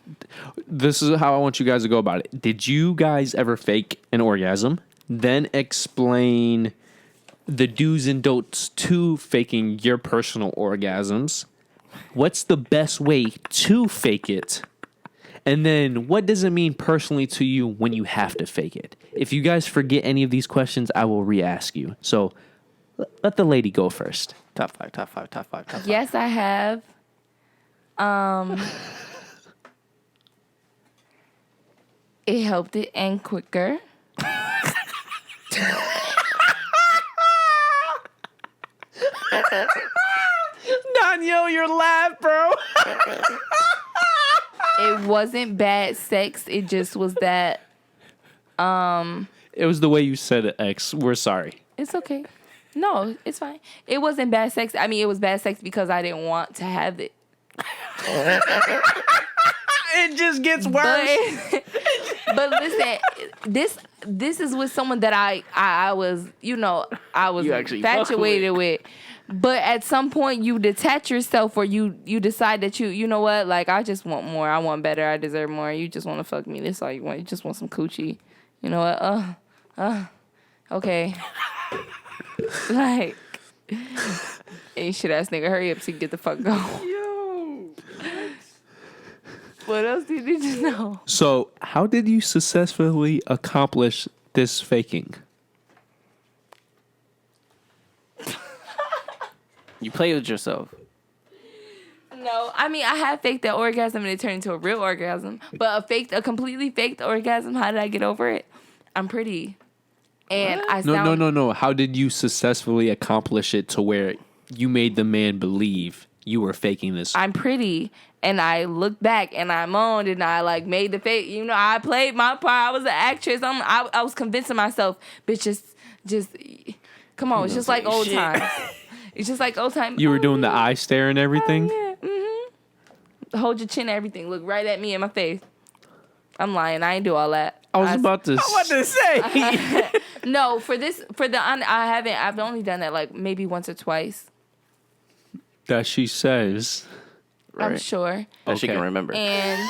this is how I want you guys to go about it. Did you guys ever fake an orgasm? Then explain the do's and don'ts to faking your personal orgasms. What's the best way to fake it? And then what does it mean personally to you when you have to fake it? If you guys forget any of these questions, I will re-ask you. So let the lady go first. Top five. Yes, I have. It helped it end quicker. Donyhal, your laugh, bro. It wasn't bad sex. It just was that. It was the way you said it, X. We're sorry. It's okay. No, it's fine. It wasn't bad sex. I mean, it was bad sex because I didn't want to have it. It just gets worse. But But listen, this is with someone that I was, I was You actually fuck infatuated with. But at some point, you detach yourself, or you decide that you know what, like, I just want more. I want better. I deserve more. You just want to fuck me. That's all you want. You just want some coochie. You know what? Okay. Like, hey, shit ass nigga, hurry up so you get the fuck going. Yo. What else did you just know? So, how did you successfully accomplish this faking? You play with yourself. No, I mean, I have faked that orgasm and it turned into a real orgasm. But a completely faked orgasm, how did I get over it? I'm pretty. And I sound... No. How did you successfully accomplish it to where you made the man believe you were faking this? I'm pretty. And I looked back and I moaned and I, like, made the fake. I played my part. I was an actress. I was convincing myself, bitch, just come on. It's just like old times. It's just like old time. You were doing the eye stare and everything? Oh, yeah. Hold your chin and everything. Look right at me in my face. I'm lying. I ain't do all that. I was about to say. No, I've only done that like maybe once or twice. That she says. Right. I'm sure. That she can remember. And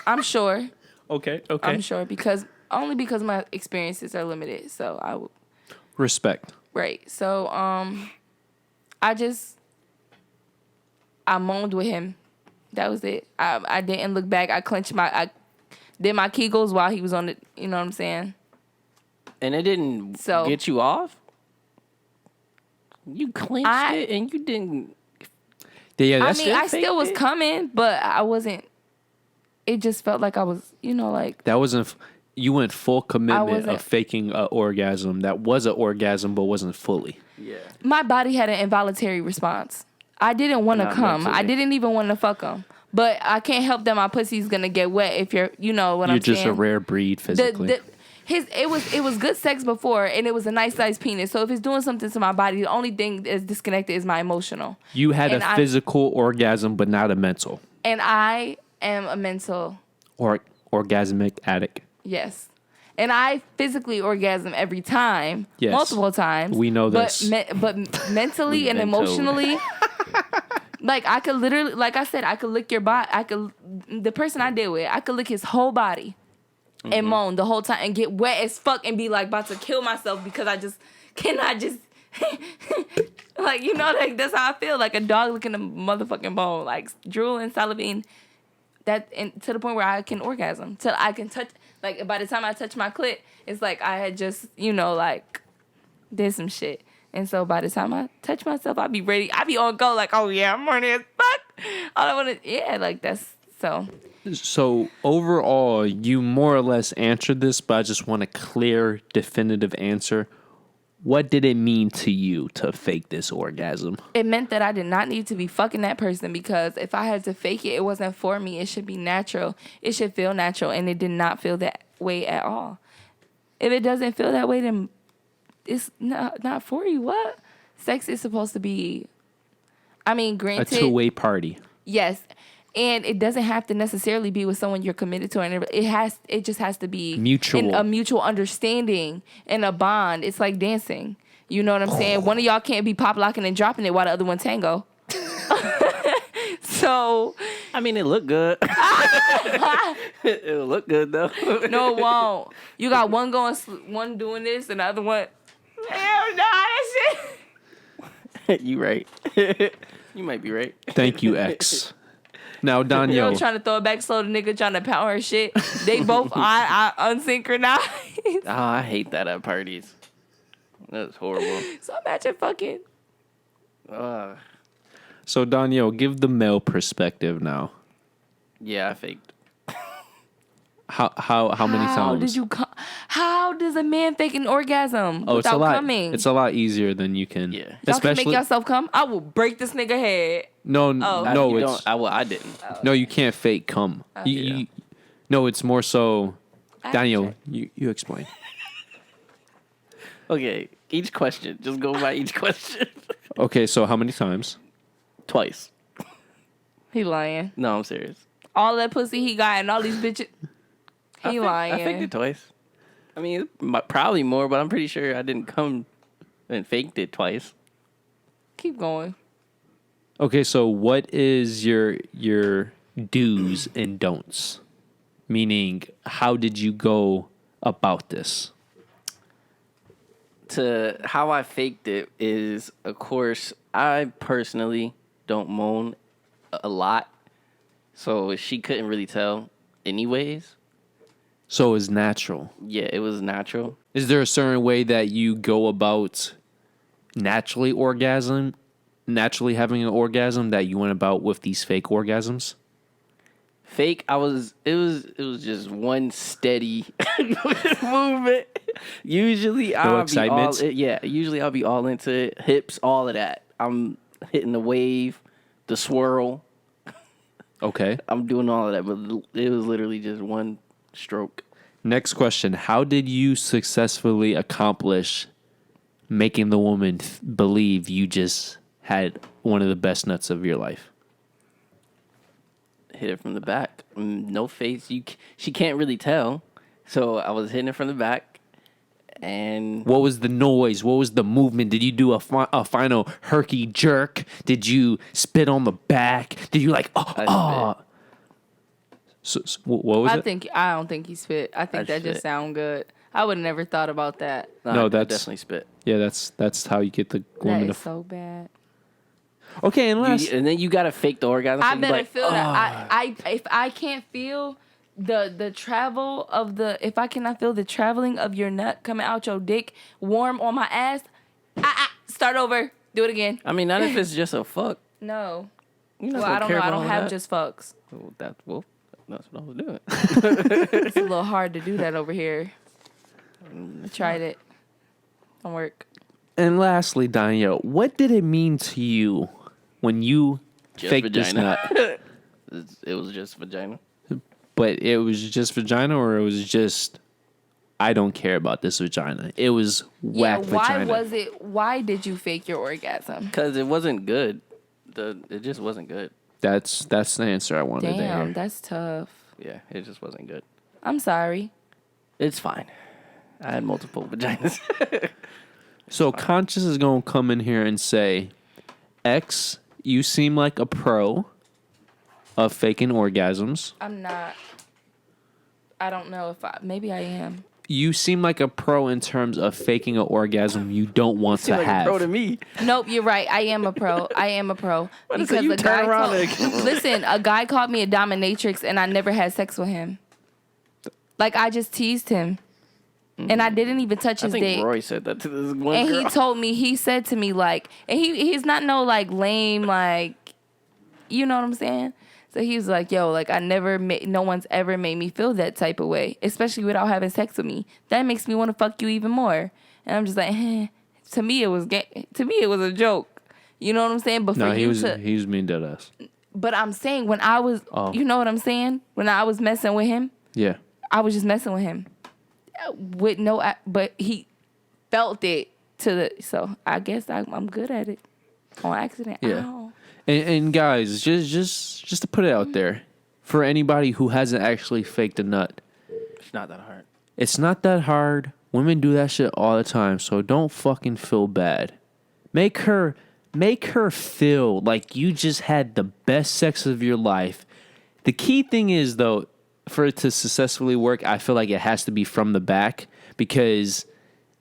I'm sure. Okay. I'm sure because my experiences are limited. So I would. Respect. Right. So, I moaned with him. That was it. I didn't look back. I did my Kegels while he was on it. You know what I'm saying? And it didn't get you off? You clenched it and you didn't. Yeah, I still was coming, but I wasn't. It just felt like I was, like. That wasn't. You went full commitment of faking an orgasm. That was an orgasm, but wasn't fully. Yeah. My body had an involuntary response. I didn't want to come. Mentally. I didn't even want to fuck him. But I can't help that my pussy's gonna get wet if I'm saying. You're just a rare breed physically. It was good sex before, and it was a nice sized penis. So if it's doing something to my body, the only thing that's disconnected is my emotional. You had a physical orgasm, but not a mental. And I am a mental. Orgasmic addict. Yes. And I physically orgasm every time, multiple times. We know this. But mentally and emotionally, like I could literally, like I said, I could lick your body. The person I deal with, I could lick his whole body and moan the whole time and get wet as fuck and be like about to kill myself because I just cannot just like, like that's how I feel, like a dog licking a motherfucking bone, like drooling, salivating. And to the point where I can orgasm, till I can touch. Like by the time I touch my clit, it's like I had just like did some shit. And so by the time I touch myself, I be ready. I be on go like, oh yeah, I'm horny as fuck. All I want to, like that's so. So overall, you more or less answered this, but I just want a clear, definitive answer. What did it mean to you to fake this orgasm? It meant that I did not need to be fucking that person because if I had to fake it, it wasn't for me. It should be natural. It should feel natural, and it did not feel that way at all. If it doesn't feel that way, then it's not for you. What? Sex is supposed to be, granted. A two-way party. Yes. And it doesn't have to necessarily be with someone you're committed to. And it just has to be mutual. A mutual understanding and a bond. It's like dancing. You know what I'm saying? One of y'all can't be pop locking and dropping it while the other one tango. So, it looked good. It'll look good though. No, it won't. You got one one doing this, and the other one. Hell no, that shit. You right. You might be right. Thank you, X. Now, Donyhal. Trying to throw it back slow, the nigga trying to power her shit. They both are unsynchronized. Oh, I hate that at parties. That's horrible. So imagine fucking. So, Donyhal, give the male perspective now. Yeah, I faked. How many times? How does a man fake an orgasm without coming? It's a lot easier than you can. Yeah. Y'all can make yourself come? I will break this nigga head. No, I didn't. No, you can't fake come. No, it's more so. Donyhal, you explain. Okay, each question. Just go by each question. Okay, so how many times? Twice. He lying. No, I'm serious. All that pussy he got and all these bitches. He lying. I faked it twice. I mean, probably more, but I'm pretty sure I didn't come and faked it twice. Keep going. Okay, so what is your do's and don'ts? Meaning, how did you go about this? To how I faked it is, of course, I personally don't moan a lot, so she couldn't really tell anyways. So it's natural. Yeah, it was natural. Is there a certain way that you go about naturally having an orgasm that you went about with these fake orgasms? Fake, it was just one steady movement. Usually I'll be all into it. Hips, all of that. I'm hitting the wave, the swirl. Okay. I'm doing all of that, but it was literally just one stroke. Next question. How did you successfully accomplish making the woman believe you just had one of the best nuts of your life? Hit it from the back. No face. She can't really tell. So I was hitting it from the back. And what was the noise? What was the movement? Did you do a final herky jerk? Did you spit on the back? Did you like, So what was it? I don't think he spit. I think that just sound good. I would have never thought about that. No, that's definitely spit. Yeah, that's how you get the woman to so bad. Okay, and then you gotta fake the orgasm. I better feel that. If I can't feel the travel of if I cannot feel the traveling of your nut coming out your dick warm on my ass, start over. Do it again. I mean, not if it's just a fuck. No. Well, I don't know. I don't have just fucks. That's what I was doing. It's a little hard to do that over here. I tried it. Don't work. And lastly, Donyhal, what did it mean to you when you faked this nut? It was just vagina. But it was just vagina, or it was just, I don't care about this vagina. It was whack vagina. Why did you fake your orgasm? Because it wasn't good. It just wasn't good. That's the answer I wanted to hear. Damn, that's tough. Yeah, it just wasn't good. I'm sorry. It's fine. I had multiple vaginas. So Conscious is going to come in here and say, X, you seem like a pro of faking orgasms. I'm not. I don't know maybe I am. You seem like a pro in terms of faking an orgasm you don't want to like have. A pro to me. Nope, you're right. I am a pro. Because you turn around listen, a guy called me a dominatrix and I never had sex with him. Like, I just teased him. And I didn't even touch his dick. I think Roy said that to this one and girl. He said to me, like, and he's not no, like, lame, like, you know what I'm saying? So he was like, yo, like, no one's ever made me feel that type of way, especially without having sex with me. That makes me want to fuck you even more. And I'm just like, to me, it was a joke. You know what I'm saying? But no, he was mean to us. But I'm saying when I was, you know what I'm saying? When I was messing with him, yeah, I was just messing with him but he felt it so I guess I'm good at it on accident. Yeah. Ow. And guys, just to put it out there, for anybody who hasn't actually faked a nut, it's not that hard. It's not that hard. Women do that shit all the time, so don't fucking feel bad. Make her feel like you just had the best sex of your life. The key thing is, though, for it to successfully work, I feel like it has to be from the back, because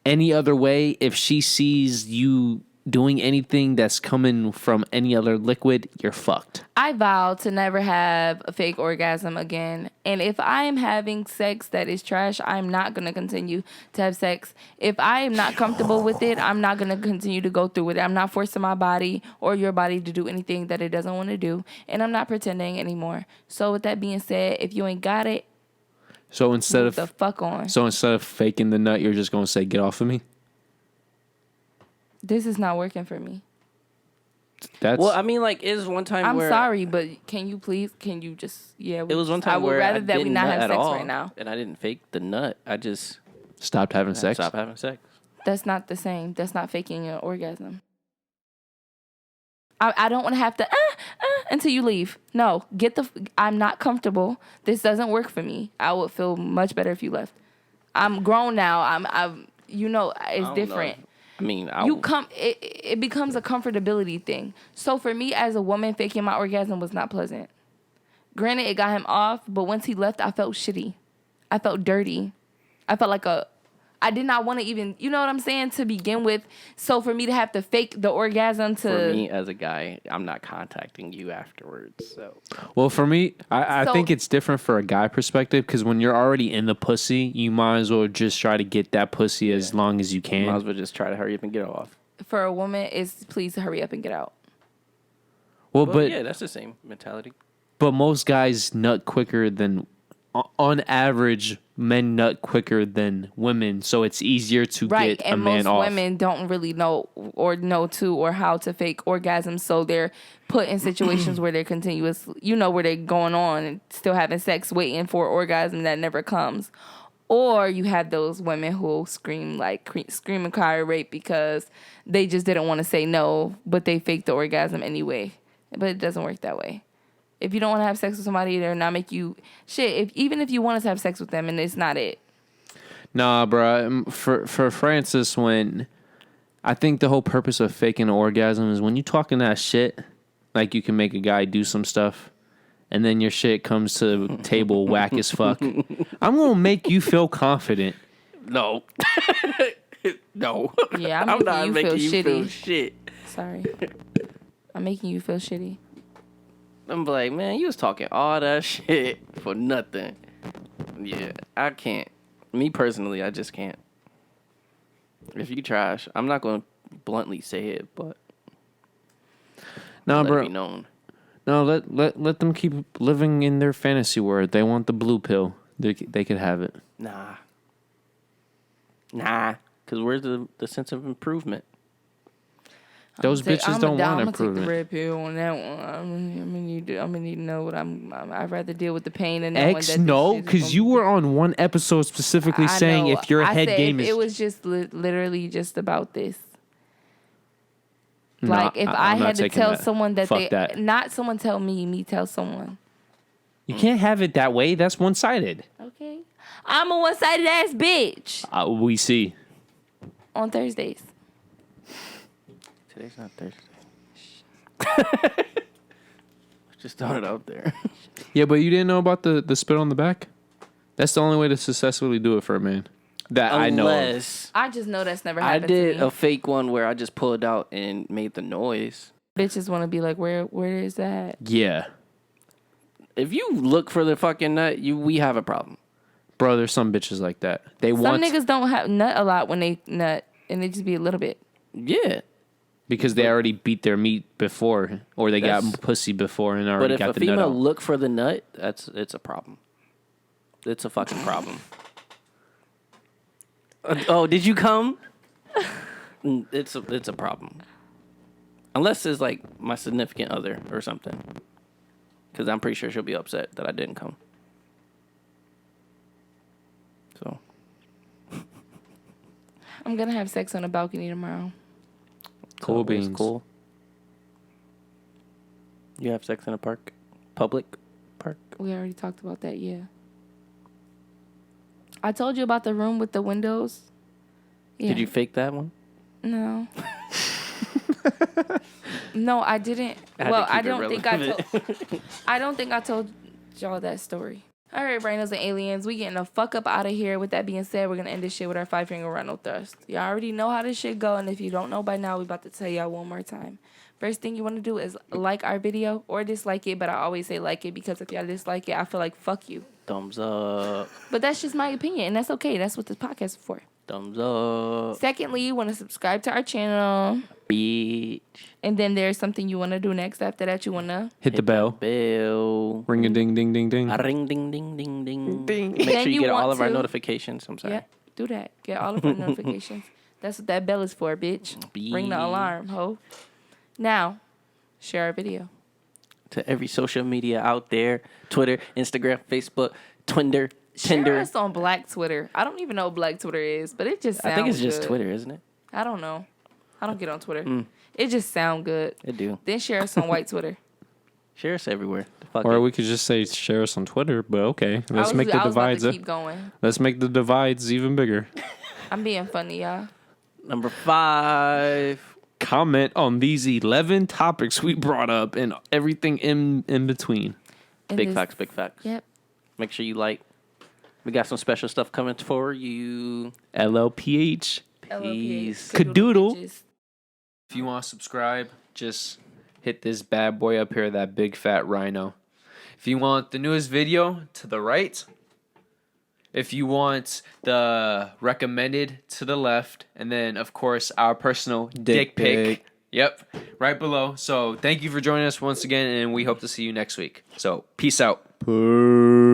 any other way, if she sees you doing anything that's coming from any other liquid, you're fucked. I vow to never have a fake orgasm again. And if I am having sex that is trash, I'm not going to continue to have sex. If I am not comfortable with it, I'm not going to continue to go through with it. I'm not forcing my body or your body to do anything that it doesn't want to do. And I'm not pretending anymore. So with that being said, if you ain't got it, so instead move the fuck on. So instead of faking the nut, you're just going to say, get off of me? This is not working for me. Well, I mean, like, it was one time I'm where... sorry, but can you just... Yeah, it was one time where I would rather that we not have sex all, right now. and I didn't fake the nut. I just... Stopped having sex? Stopped having sex. That's not the same. That's not faking an orgasm. I don't want to have to... until you leave. No, I'm not comfortable. This doesn't work for me. I would feel much better if you left. I'm grown now. I'm it's different. It becomes a comfortability thing. So for me as a woman, faking my orgasm was not pleasant. Granted, it got him off, but once he left, I felt shitty. I felt dirty. I felt like I did not want to even, you know what I'm saying, to begin with. So for me to have to fake the orgasm For me as a guy, I'm not contacting you afterwards. So. Well, for me, I think it's different for a guy perspective because when you're already in the pussy, you might as well just try to get that pussy as long as you can. Might as well just try to hurry up and get off. For a woman, it's please hurry up and get out. Well, but yeah, that's the same mentality. But most guys nut quicker than, on average, men nut quicker than women, so it's easier to get a man off. Right, and most women don't really know or how to fake orgasms, so they're put in situations where they're continuous, where they're going on and still having sex, waiting for orgasm that never comes. Or you have those women who scream and cry rape because they just didn't want to say no, but they faked the orgasm anyway. But it doesn't work that way. If you don't want to have sex with somebody, they're not make you shit. Even if you wanted to have sex with them and it's not it. Nah, bro. For Francis, when I think the whole purpose of faking an orgasm is when you talking that shit, like you can make a guy do some stuff, and then your shit comes to the table whack as fuck. I'm gonna make you feel confident. No. No. Yeah, I'm not making you shitty. feel shit. Sorry. I'm making you feel shitty. I'm like, man, you was talking all that shit for nothing. Yeah, I can't. Me personally, I just can't. If you trash, I'm not going to bluntly say it, but nah, let bro. it be known. No, let them keep living in their fantasy world. They want the blue pill. They could have it. Nah. Because where's the sense of improvement? Those bitches don't want improvement. I'm gonna take the red pill on that one. I'm gonna need to know what I'd rather deal with the pain and that no, because you were on one episode specifically saying if your head game is. It was just literally just about this. No, like if I had to tell someone that not someone tell me tell someone. You can't have it that way. That's one-sided. Okay, I'm a one-sided ass bitch. We see. On Thursdays. Today's not Thursday. Just throwing it out there. Yeah, but you didn't know about the spit on the back? That's the only way to successfully do it for a man. I know of. I just know that's never happened to me. I did a fake one where I just pulled out and made the noise. Bitches want to be like, where is that? Yeah. If you look for the fucking nut, we have a problem. Bro, there's some bitches like that. Some niggas don't have nut a lot when they nut, and they just be a little bit. Yeah. Because they already beat their meat before, or they got pussy before and already got the nut. But if a female look for the nut, it's a problem. It's a fucking problem. Oh, did you come? It's a problem. Unless it's like my significant other or something. Because I'm pretty sure she'll be upset that I didn't come. So. I'm going to have sex on a balcony tomorrow. Cool beans. Cool. You have sex in a park? Public park? We already talked about that, yeah. I told you about the room with the windows. Yeah. Did you fake that one? No. No, I didn't. I don't think I told y'all that story. All right, Rhinos and Aliens, we getting the fuck up out of here. With that being said, we're going to end this shit with our 5-finger Rhino thrust. Y'all already know how this shit go, and if you don't know by now, we about to tell y'all one more time. First thing you want to do is like our video or dislike it, but I always say like it because if y'all dislike it, I feel like fuck you. Thumbs up. But that's just my opinion, and that's okay. That's what this podcast is for. Thumbs up. Secondly, you want to subscribe to our channel. Bitch. And then there's something you want to do next after that. You want to hit the bell. Ring a ding, ding, ding, ding. A ring, ding, ding, ding, ding. Ding. Make sure you get all of our notifications. I'm sorry. Yeah, do that. Get all of our notifications. That's what that bell is for, bitch. Ring the alarm, ho. Now, share our video. To every social media out there. Twitter, Instagram, Facebook, Tinder. Share us on Black Twitter. I don't even know what Black Twitter is, but it just sounds good. I think it's just Twitter, isn't it? I don't know. I don't get on Twitter. It just sounds good. It do. Then share us on White Twitter. Share us everywhere. Fuck Or it. we could just say share us on Twitter, but okay. Let's make the I was about divides. to keep going. Let's make the divides even bigger. I'm being funny, y'all. Number 5. Comment on these 11 topics we brought up and everything in between. And Big this- facts, big facts. Yep. Make sure you like. We got some special stuff coming for you. LLPH. Peace. Cadoodle. Bitches. If you want to subscribe, just hit this bad boy up here, that big fat rhino. If you want the newest video, to the right. If you want the recommended, to the left. And then, of course, our personal dick pic. Yep, right below. So thank you for joining us once again, and we hope to see you next week. So peace out. Peace.